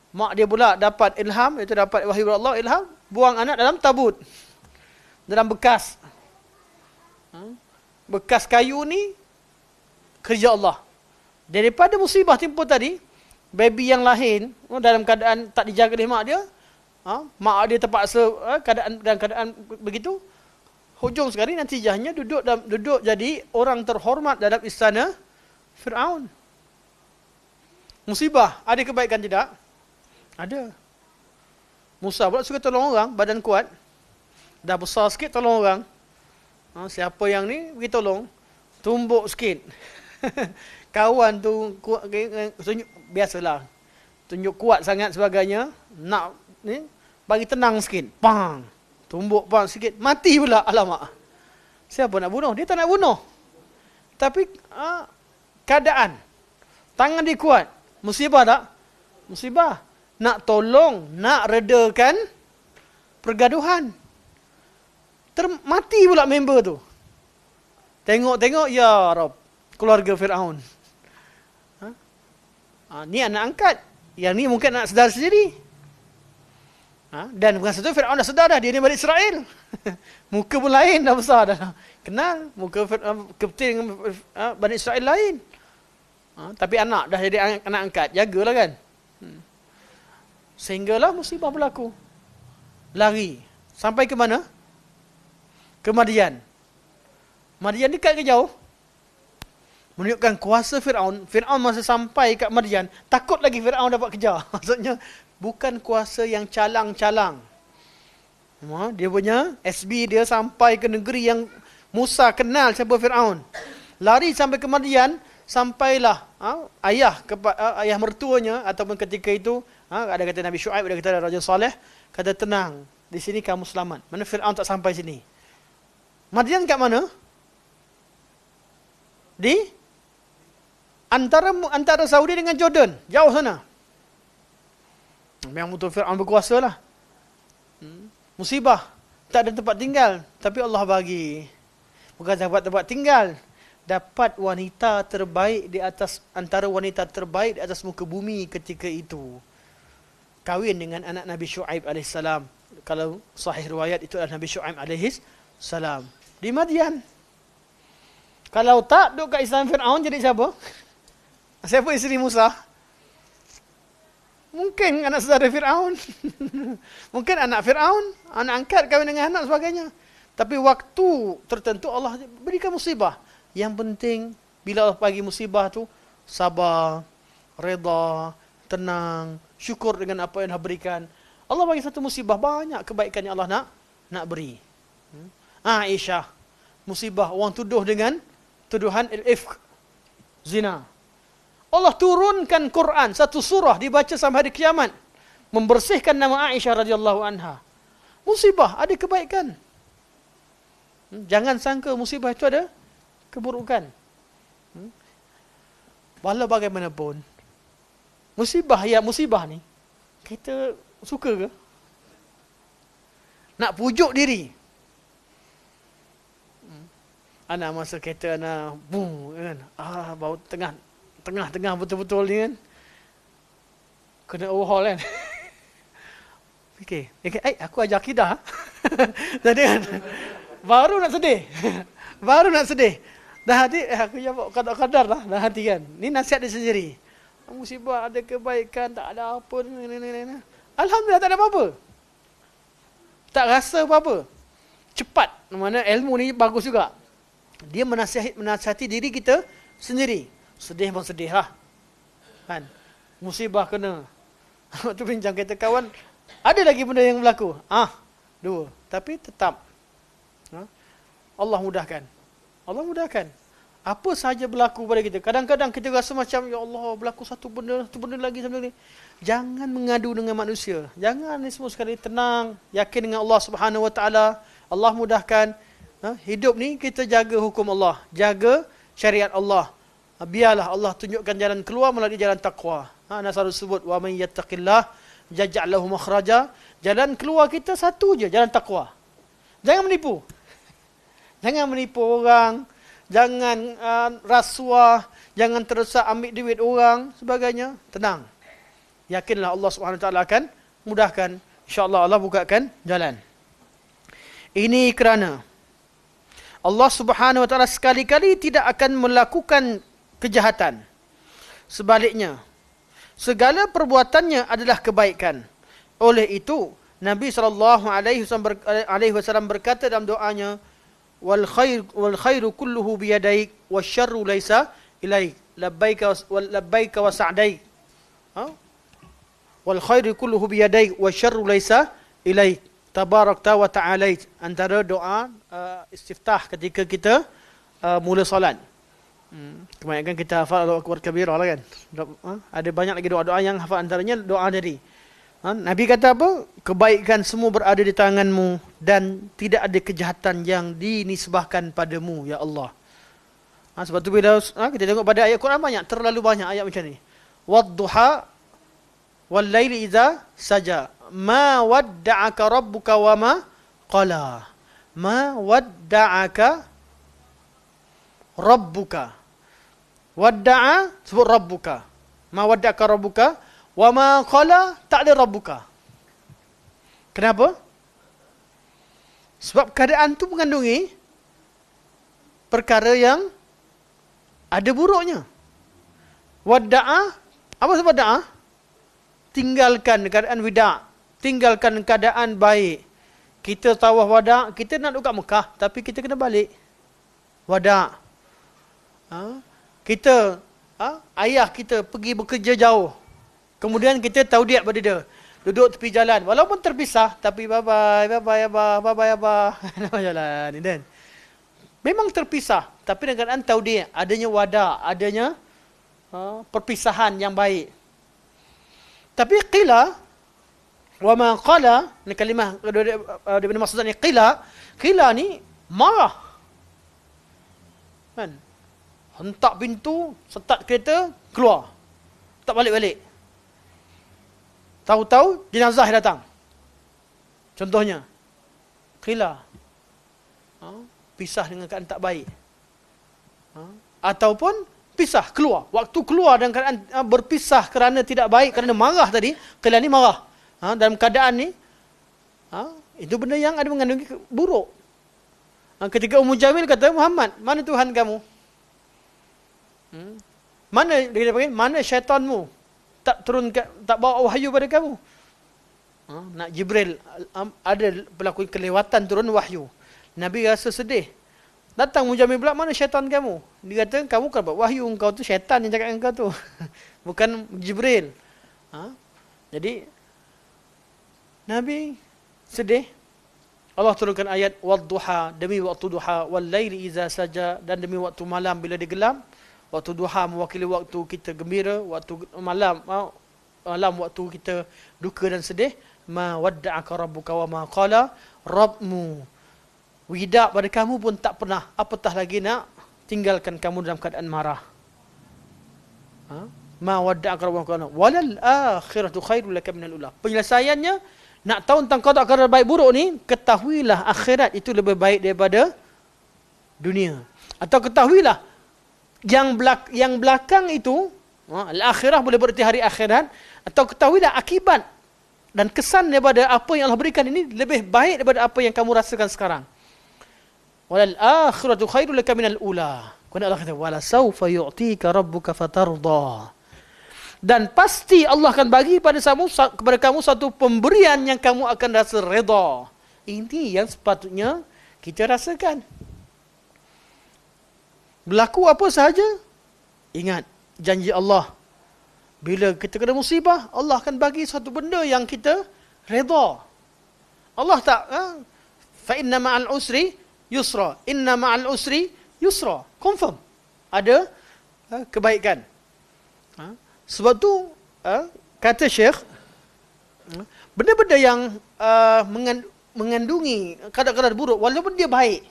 Mak dia pula dapat ilham, iaitu dapat wahyu Allah, ilham, buang anak dalam tabut. Dalam bekas. Bekas kayu ni, kerja Allah. Daripada musibah timpa tadi, baby yang lahir, dalam keadaan tak dijaga oleh mak dia, mak dia terpaksa dalam keadaan begitu, hujung sekali natijahnya duduk jadi orang terhormat dalam istana Fir'aun. Musibah, ada kebaikan tidak? Ada. Musa pula suka tolong orang, badan kuat. Dah besar sikit tolong orang. Siapa yang ni, pergi tolong. Tumbuk sikit. Kawan tu, tunjuk, biasalah. Tunjuk kuat sangat sebagainya. Nak ni bagi tenang sikit. Pang. Tumbuk pang sikit. Mati pula. Alamak. Siapa nak bunuh? Dia tak nak bunuh. Tapi keadaan. Tangan dia kuat. Musibah tak? Musibah. Nak tolong, nak redakan pergaduhan. Mati pula member tu. Tengok-tengok, ya Rab, keluarga Fir'aun. Ni anak angkat. Yang ni mungkin anak saudara sendiri. Dan bukan satu, Fir'aun dah sedar dah, dia ni balik Israel. Muka pun lain dah besar dah. Kenal, muka Kepti dengan Bani Israel lain. Tapi anak dah jadi anak angkat, jagalah kan. Sehinggalah musibah berlaku. Lari. Sampai ke mana? Ke Madian. Madian dekat ke jauh? Menunjukkan kuasa Fir'aun. Fir'aun masa sampai kat Madian, takut lagi Fir'aun dapat kejar. Maksudnya, bukan kuasa yang calang-calang. Dia punya SB dia sampai ke negeri yang Musa kenal siapa Fir'aun. Lari sampai ke Madian, sampailah ayah mertuanya, ataupun ketika itu, ada kata Nabi Syuaib, ada kata Raja Saleh, kata tenang, di sini kamu selamat. Mana Fir'aun tak sampai sini. Madian kat mana? Di antara Saudi dengan Jordan, jauh sana. Memang betul Fir'aun berkuasa lah. Musibah, tak ada tempat tinggal, tapi Allah bagi. Bukan dapat tempat tinggal, dapat wanita terbaik di atas, antara wanita terbaik di atas muka bumi ketika itu. Kahwin dengan anak Nabi Syuaib AS. Kalau sahih riwayat, itu adalah Nabi Syuaib AS. Di Madian. Kalau tak duduk kat Islam Fir'aun, jadi siapa? Siapa isteri Musa? Mungkin anak saudara Fir'aun. Mungkin anak Fir'aun, anak angkat kahwin dengan anak sebagainya. Tapi waktu tertentu Allah berikan musibah. Yang penting, bila Allah bagi musibah tu, sabar, reda, tenang, syukur dengan apa yang Allah berikan. Allah bagi satu musibah, banyak kebaikan yang Allah nak beri. Aisyah, musibah, orang tuduh dengan tuduhan al-ifk, zina. Allah turunkan Quran, satu surah dibaca sampai hari kiamat, membersihkan nama Aisyah radhiyallahu anha. Musibah, ada kebaikan. Jangan sangka musibah itu ada keburukan. Walau bagaimanapun, musibah ni, kita suka ke? Nak pujuk diri. Anak masa kereta anak boom kan. Bau tengah betul-betul ni kan. Kena overhaul kan. Fikir, aku ajar akidah. Jadi kan, baru nak sedih. Dah hati, aku jawab kadar-kadar lah. Dah hati kan. Ni nasihat dia sendiri. Musibah ada kebaikan, tak ada apa. Alhamdulillah tak ada apa-apa. Tak rasa apa-apa. Cepat. Mana ilmu ni bagus juga. Dia menasihati diri kita sendiri. Sedih pun sedih lah. Kan? Musibah kena. Waktu bincang kata kawan, ada lagi benda yang berlaku. 2. Tapi tetap. Allah mudahkan. Apa sahaja berlaku pada kita. Kadang-kadang kita rasa macam, ya Allah, berlaku satu benda lagi sampai ni. Jangan mengadu dengan manusia. Jangan ni semua sekali. Tenang. Yakin dengan Allah Subhanahu Wa Taala. Allah mudahkan. Hidup ni kita jaga hukum Allah. Jaga syariat Allah. Biarlah Allah tunjukkan jalan keluar melalui jalan taqwa. Ana selalu sebut, wa man yattaqillah yaj'al lahu makhraja. Jalan keluar kita satu je, jalan taqwa. Jangan menipu. Jangan menipu orang, jangan rasuah, jangan terus ambil duit orang, sebagainya. Tenang. Yakinlah Allah Subhanahu Wa Taala akan mudahkan. Insya-Allah Allah bukakan jalan. Ini kerana Allah Subhanahu Wa Taala sekali-kali tidak akan melakukan kejahatan. Sebaliknya, segala perbuatannya adalah kebaikan. Oleh itu, Nabi SAW berkata dalam doanya, wal khairu kulluhu biyadaik wasyarru laisa ilaik, labbaika wa sa'daik. Wal khairu kulluhu biyadaik wasyarru laisa ilaik, tabarakta wa ta'alait. Antara doa istiftah ketika kita mula solat. Kebanyakan kita hafal Allahu Akbar kabirah lah kan. Ada banyak lagi doa-doa yang hafal, antaranya doa tadi. Nabi kata apa? Kebaikan semua berada di tanganmu dan tidak ada kejahatan yang dinisbahkan padamu, ya Allah. Sebab tu bila kita tengok pada ayat Quran banyak, terlalu banyak ayat macam ni. Wadduha wal laili idza saja. Ma wadda'aka rabbuka wa ma qala. Ma wadda'aka rabbuka. Wadda'a sebut rabbuka. Ma wadda'aka rabbuka wa ma qala tak ada rabbuka. Kenapa? Sebab keadaan tu mengandungi perkara yang ada buruknya. Wadda'a, apa sebab da'a? Tinggalkan keadaan wida', tinggalkan keadaan baik. Kita tawaf wada', kita nak duduk kat Mekah, tapi kita kena balik. Wada'. Kita, ayah kita pergi bekerja jauh. Kemudian kita taudiat pada dia. Duduk tepi jalan. Walaupun terpisah, tapi bye-bye, bye-bye, abah, bye-bye, abah. Nama jalan. Dan memang terpisah. Tapi dengan keadaan taudiat, adanya wada', adanya perpisahan yang baik. Tapi qila, wa ma qala, ni kalimah daripada maksudnya qila ni marah. Kan? Hentak pintu, setat kereta, keluar. Tak balik-balik. Tahu-tahu jenazah datang. Contohnya. Qila. Pisah dengan keadaan tak baik. Ataupun pisah, keluar. Waktu keluar dalam keadaan berpisah kerana tidak baik, kerana marah tadi. Qila ni marah. Dalam keadaan ni, itu benda yang ada mengandungi buruk. Ketika Ummu Jamil kata, Muhammad, mana Tuhan kamu? Mana syaitanmu? Tak turun, tak bawa wahyu pada kamu? Nak Jibril, ada berlaku kelewatan turun wahyu. Nabi rasa sedih. Datang Ummu Jamil pula, mana syaitan kamu? Dia kata, kamu kan buat wahyu, engkau tu syaitan yang cakap dengan engkau tu. Bukan Jibril. Jadi, Nabi sedih. Allah turunkan ayat wadduha, demi waktu duha, wal laili iza saja, dan demi waktu malam bila digelam. Waktu duha mewakili waktu kita gembira, waktu malam waktu kita duka dan sedih. Ma wadda'aka rabbuka wa ma qala. Rabbmu wida' pada kamu pun tak pernah, apatah lagi nak tinggalkan kamu dalam keadaan marah. Ma wadda'aka rabbuka wa ma qala. Walal akhiratu khairul laka minal ula. Penyelesaiannya, nak tahu tentang qada qadar baik buruk ni, ketahuilah akhirat itu lebih baik daripada dunia. Atau ketahuilah yang belakang itu, al-akhirah boleh berarti hari akhirat, atau ketahuilah akibat dan kesan daripada apa yang Allah berikan ini lebih baik daripada apa yang kamu rasakan sekarang. Walal akhiratu khairul laka minal ula. Kemudian Allah kata, wala sawfa yu'tika rabbuka fatarda. Dan pasti Allah akan bagi kepada kamu satu pemberian yang kamu akan rasa redha. Ini yang sepatutnya kita rasakan. Berlaku apa sahaja, ingat janji Allah. Bila kita kena musibah, Allah akan bagi satu benda yang kita redha. Allah tak, fa inna ma'al usri yusra, inna ma'al usri yusra. Confirm. Ada kebaikan. Sebab tu, kata Syekh, benda-benda yang mengandungi kadar-kadar buruk, walaupun dia baik,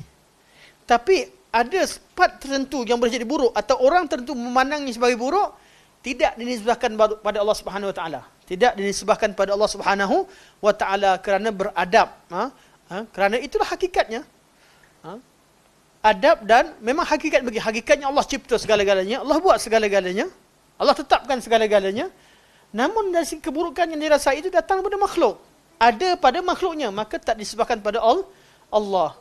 tapi ada sifat tertentu yang boleh jadi buruk, atau orang tertentu memandangnya sebagai buruk, tidak dinisbahkan pada Allah Subhanahu Wa Taala. Tidak dinisbahkan pada Allah Subhanahu Wa Taala kerana beradab. Kerana itulah hakikatnya. Adab, dan memang hakikat bagi hakikatnya Allah cipta segala-galanya, Allah buat segala-galanya, Allah tetapkan segala-galanya. Namun dari keburukan yang dirasai itu datang pada makhluk. Ada pada makhluknya, maka tak disebabkan pada Allah.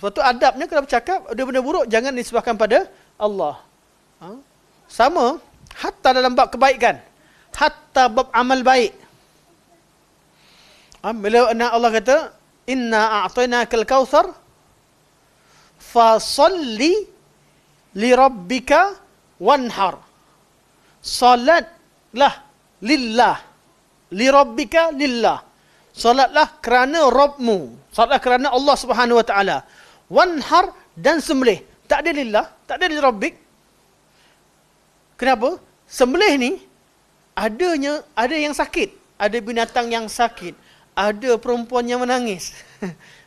Sebab tu adabnya kalau bercakap, ada benda buruk, jangan disebabkan pada Allah. Sama, hatta dalam bab kebaikan. Hatta bab amal baik. Bila Allah kata, inna a'tainakal kautsar, fasalli li rabbika wanhar. Salatlah lillah. Li rabbika lillah. Salatlah kerana Rabbmu. Salatlah kerana Allah Subhanahu Wa Taala. Wanhar, dan sembelih. Tak ada lillah, tak ada li rabbik. Kenapa? Sembelih ni ada yang sakit, ada binatang yang sakit, ada perempuan yang menangis.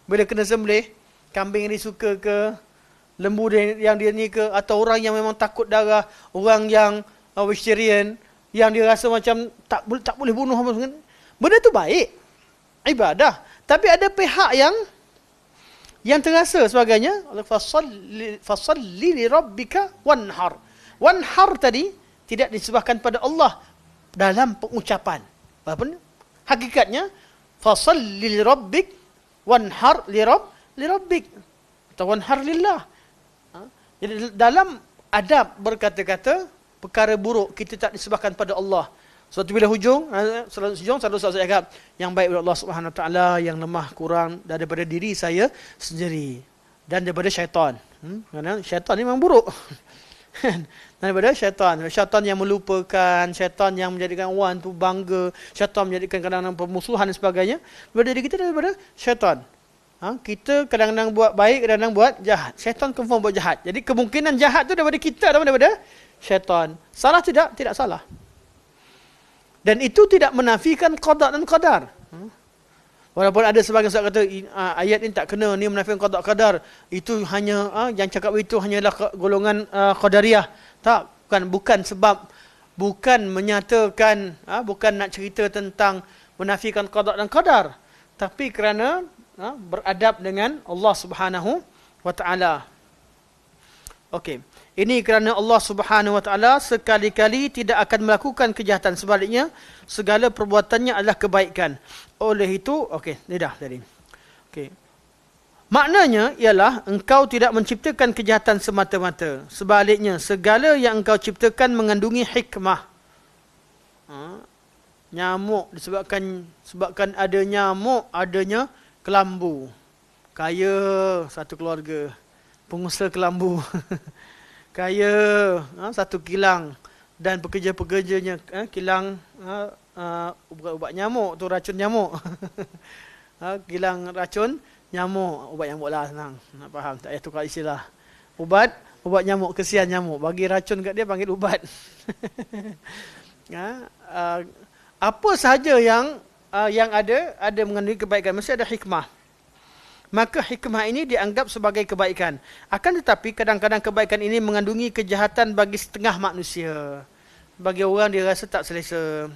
Bila kena sembelih, kambing ni suka ke, lembu yang dia ni ke, atau orang yang memang takut darah, orang yang vegetarian, yang dia rasa macam tak boleh bunuh apa semua. Benda tu baik, ibadah. Tapi ada pihak yang terasa sebagainya. Fasalli li rabbika wanhar. Wanhar tadi tidak disebabkan pada Allah dalam pengucapan. Apa ni? Hakikatnya fasalli li rabbik wanhar li rabbik. Atau wanhar lillah. Jadi dalam adab berkata-kata, perkara buruk kita tak disebabkan pada Allah. Suatu bila selalu saya cakap, yang baik pada Allah Subhanahu Wa Taala, yang lemah kurang daripada diri saya sendiri dan daripada syaitan. Kerana syaitan ni memang buruk. Daripada syaitan yang melupakan, syaitan yang menjadikan orang tu bangga, syaitan menjadikan kadang-kadang permusuhan dan sebagainya. Daripada diri kita daripada syaitan. Kita kadang-kadang buat baik, kadang-kadang buat jahat. Syaitan confirm buat jahat. Jadi kemungkinan jahat tu daripada kita atau daripada syaitan. Salah tidak? Tidak salah. Dan itu tidak menafikan qada dan qadar. Walaupun ada sebagian ustaz kata ayat ini tak kena, ni menafikan qada qadar. Itu hanya yang cakap itu hanyalah golongan qadariyah. Tak, bukan sebab, bukan menyatakan, bukan nak cerita tentang menafikan qada dan qadar, tapi kerana beradab dengan Allah Subhanahu Wa Taala. Okey. Ini kerana Allah Subhanahu Wa Taala sekali-kali tidak akan melakukan kejahatan, sebaliknya segala perbuatannya adalah kebaikan. Oleh itu, okey, ni dah tadi. Okey. Maknanya ialah engkau tidak menciptakan kejahatan semata-mata. Sebaliknya, segala yang engkau ciptakan mengandungi hikmah. Nyamuk disebabkan ada nyamuk, adanya kelambu. Kaya satu keluarga, pengusaha kelambu. Kaya satu kilang, dan pekerja-pekerjanya kilang ubat nyamuk tu, racun nyamuk. Kilang racun nyamuk, ubat nyamuk lah, senang nak faham, tak payah tukar istilah. Ubat nyamuk, kesian nyamuk, bagi racun kat dia panggil ubat. Apa sahaja yang ada mengandungi kebaikan, mesti ada hikmah. Maka hikmah ini dianggap sebagai kebaikan. Akan tetapi kadang-kadang kebaikan ini mengandungi kejahatan bagi setengah manusia. Bagi orang dia rasa tak selesa.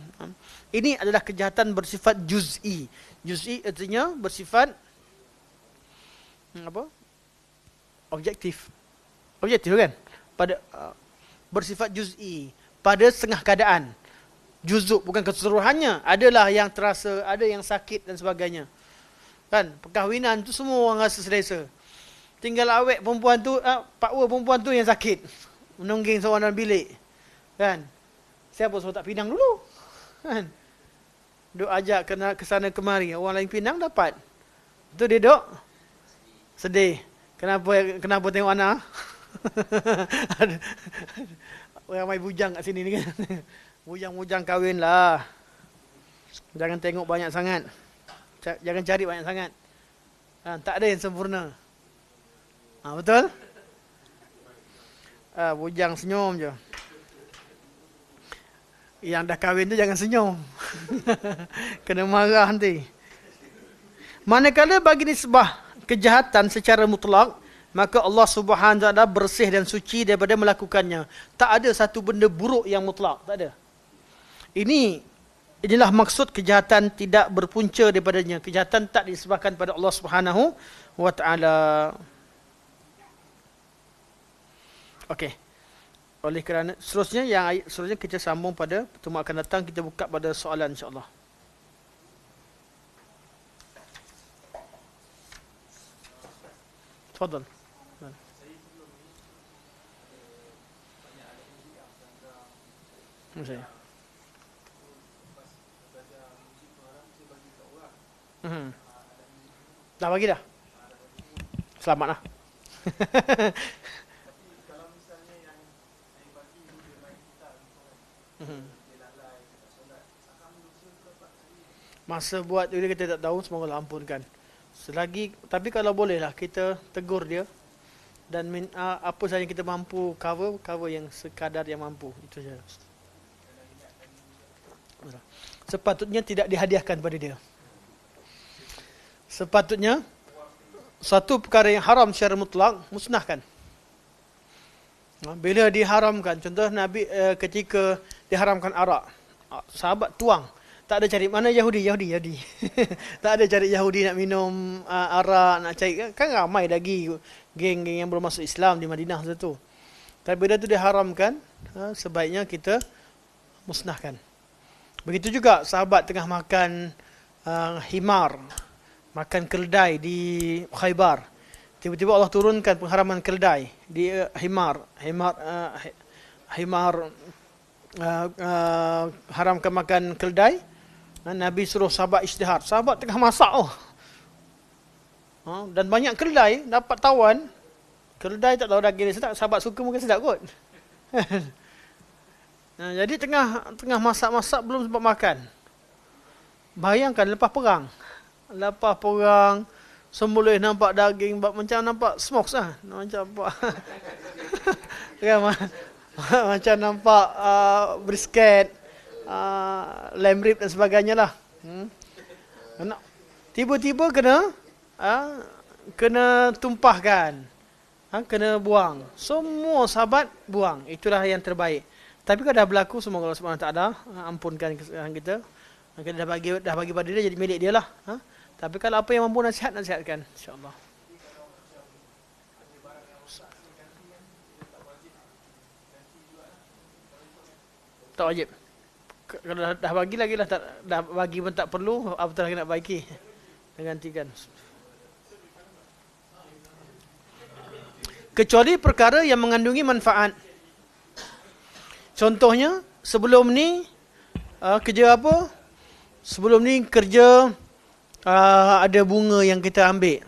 Ini adalah kejahatan bersifat juz'i. Juz'i artinya bersifat objektif. Objektif kan? Pada bersifat juz'i, pada setengah keadaan. Juzuk bukan keseluruhannya. Adalah yang terasa, ada yang sakit dan sebagainya. Kan, perkahwinan tu semua orang rasa selesa. Tinggal awet perempuan tu, pakwa perempuan tu yang sakit. Menungging seorang dalam bilik. Kan? Siapa suruh tak pinang dulu? Kan? Duk ajak ke sana kemari, orang lain pinang dapat. Tu dia duk sedih. Kenapa tengok anak? Ramai bujang kat sini ni kan. Bujang-bujang kahwin lah. Jangan tengok banyak sangat. Jangan cari banyak sangat. Tak ada yang sempurna. Betul? Bujang senyum je. Yang dah kahwin tu jangan senyum. Kena marah nanti. Manakala bagi nisbah kejahatan secara mutlak, maka Allah Subhanahu Wa Taala bersih dan suci daripada melakukannya. Tak ada satu benda buruk yang mutlak. Tak ada. Inilah maksud kejahatan tidak berpunca daripadanya. Kejahatan tak disebabkan pada Allah Subhanahu Wa Taala. Okey. Oleh kerana seterusnya kita sambung pada pertemuan akan datang, kita buka pada soalan insya-Allah. Tafadhal. Saya. Dah bagi dah. Selamat lah. Masa buat dia kita tak tahu, semoga Allah ampunkan. Tapi kalau boleh lah kita tegur dia dan apa sahaja kita mampu cover yang sekadar yang mampu, itu saja. Sepatutnya tidak dihadiahkan pada dia. Sepatutnya satu perkara yang haram secara mutlak musnahkan. Bila diharamkan, contoh Nabi ketika diharamkan arak. Sahabat tuang. Tak ada cari mana Yahudi. Tak ada cari Yahudi nak minum arak, nak cari. Kan ramai lagi geng-geng yang belum masuk Islam di Madinah masa tu. Tapi bila tu diharamkan, sebaiknya kita musnahkan. Begitu juga sahabat tengah makan himar, makan keldai di Khaybar. Tiba-tiba Allah turunkan pengharaman keldai di haramkan makan keldai. Nabi suruh sahabat isytihar. Sahabat tengah masak dan banyak keldai dapat tawan. Keldai tak tahu daging dia sedap, sahabat suka mungkin sedap kot. Jadi tengah masak-masak belum sempat makan. Bayangkan lepas perang semula nampak daging macam nampak smokes lah. Macam apa? Macam nampak brisket, lamb rib dan sebagainya lah. Tiba-tiba kena tumpahkan, kena buang. Semua sahabat buang. Itulah yang terbaik. Tapi kalau dah berlaku, semoga Allah Subhanahu Wa Taala ampunkan kesalahan kita. Kita dah bagi pada dia, jadi milik dia lah. Tapi kalau apa yang mampu nasihatkan, insya-Allah. Tak wajib. Kalau dah bagi lagi lah, dah bagi pun tak perlu, apatah lagi nak baiki. Gantikan. Kecuali perkara yang mengandungi manfaat. Contohnya, sebelum ni kerja apa? Sebelum ni kerja ada bunga yang kita ambil.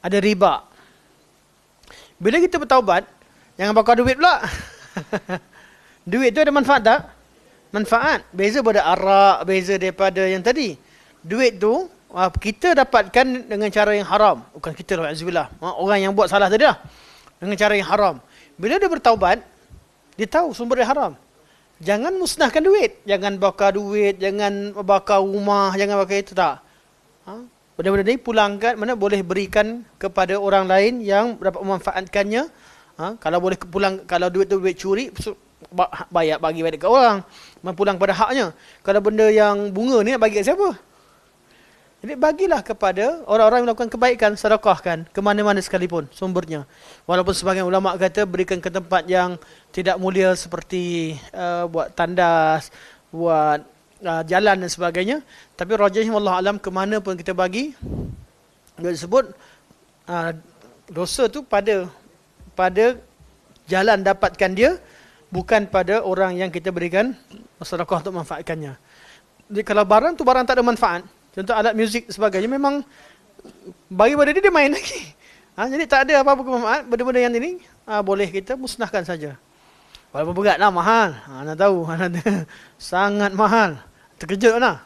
Ada riba. Bila kita bertaubat, jangan bakar duit pula. Duit tu ada manfaat tak? Manfaat. Beza pada arak, beza daripada yang tadi. Duit tu kita dapatkan dengan cara yang haram. Bukan kita lah, azbillah. Orang yang buat salah tadi lah. Dengan cara yang haram. Bila dia bertaubat, dia tahu sumber dia haram. Jangan musnahkan duit. Jangan bakar duit, jangan bakar rumah, jangan bakar itu, tak. Benda-benda ni pulangkan, mana boleh berikan kepada orang lain yang dapat memanfaatkannya. Kalau boleh pulang, kalau duit tu duit curi, bagi balik ke orang. Pulang pada haknya. Kalau benda yang bunga ni nak bagi kat siapa? Jadi bagilah kepada orang-orang yang melakukan kebaikan, sedekahkan ke mana-mana sekalipun sumbernya. Walaupun sebagian ulama kata berikan ke tempat yang tidak mulia seperti buat tandas, buat jalan dan sebagainya. Tapi rajihnya wallahu alam, ke mana pun kita bagi, dia disebut dosa tu pada jalan dapatkan dia, bukan pada orang yang kita berikan sedekah untuk manfaatkannya. Jadi kalau barang tu barang tak ada manfaat, contoh alat muzik sebagainya, memang bagi pada dia main lagi. Jadi tak ada apa-apa kemanfaat. Benda-benda yang ini boleh kita musnahkan saja. Walaupun berat lah, mahal. Anda tahu, sangat mahal. Terkejut lah.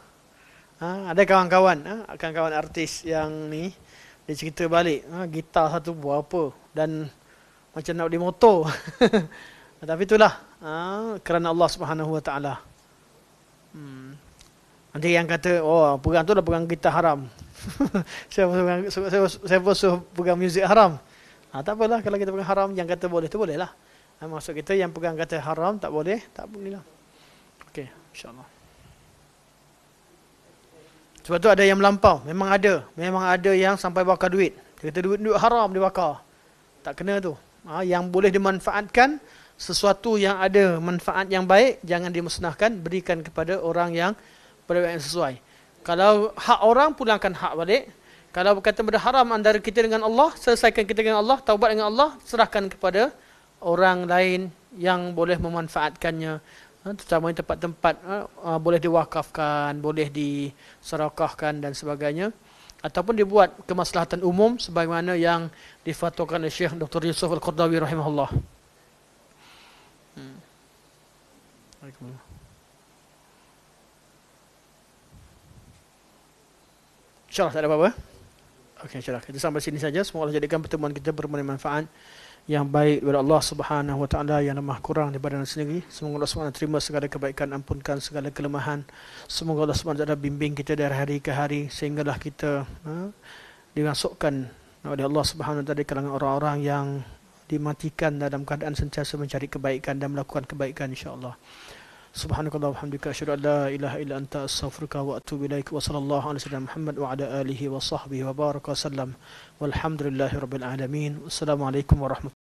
Ada kawan-kawan artis yang ni, dia cerita balik, gitar satu buat apa, dan macam nak beli motor. Tapi itulah kerana Allah Subhanahu Wa Taala. Nanti yang kata, pegang tu dah pegang gitar haram. Saya pun suruh pegang muzik haram. Tak apalah kalau kita pegang haram, yang kata boleh tu boleh lah. Maksud kita yang pegang kata haram tak boleh, tak boleh lah. Okey, insya-Allah. Sebab tu ada yang melampau. Memang ada yang sampai bakar duit. Dia kata duit haram dia bakar. Tak kena tu. Yang boleh dimanfaatkan, sesuatu yang ada manfaat yang baik, jangan dimusnahkan, berikan kepada orang yang yang sesuai. Kalau hak orang, pulangkan hak balik. Kalau berkata benda haram antara kita dengan Allah, selesaikan kita dengan Allah, taubat dengan Allah, serahkan kepada orang lain yang boleh memanfaatkannya. Terutama tempat-tempat boleh diwakafkan, boleh disedekahkan dan sebagainya. Ataupun dibuat kemaslahatan umum sebagaimana yang difatwakan oleh Syekh Dr. Yusuf Al-Qardawi rahimahullah. Waalaikumsalam. InsyaAllah tak ada apa-apa. Okey, insyaAllah. Kita sampai sini saja. Semoga Allah jadikan pertemuan kita bermanfaat yang baik kepada Allah Subhanahu Wa Taala, yang lemah kurang daripada diri sendiri. Semoga Allah Subhanahu terima segala kebaikan, ampunkan segala kelemahan. Semoga Allah Subhanahu Taala bimbing kita dari hari ke hari, sehinggalah kita dimasukkan oleh Allah Subhanahu Taala di kalangan orang-orang yang dimatikan dalam keadaan sentiasa mencari kebaikan dan melakukan kebaikan, insya-Allah. Subhanakallah wa hamdika asyhadu an la ilaha illa anta astaghfiruka wa atubu ilaik. Wa sallallahu ala sayyidina Muhammad wa ala alihi wa sahbihi wa baraka wasallam. Walhamdulillahirabbil alamin. Wassalamualaikum warahmatullahi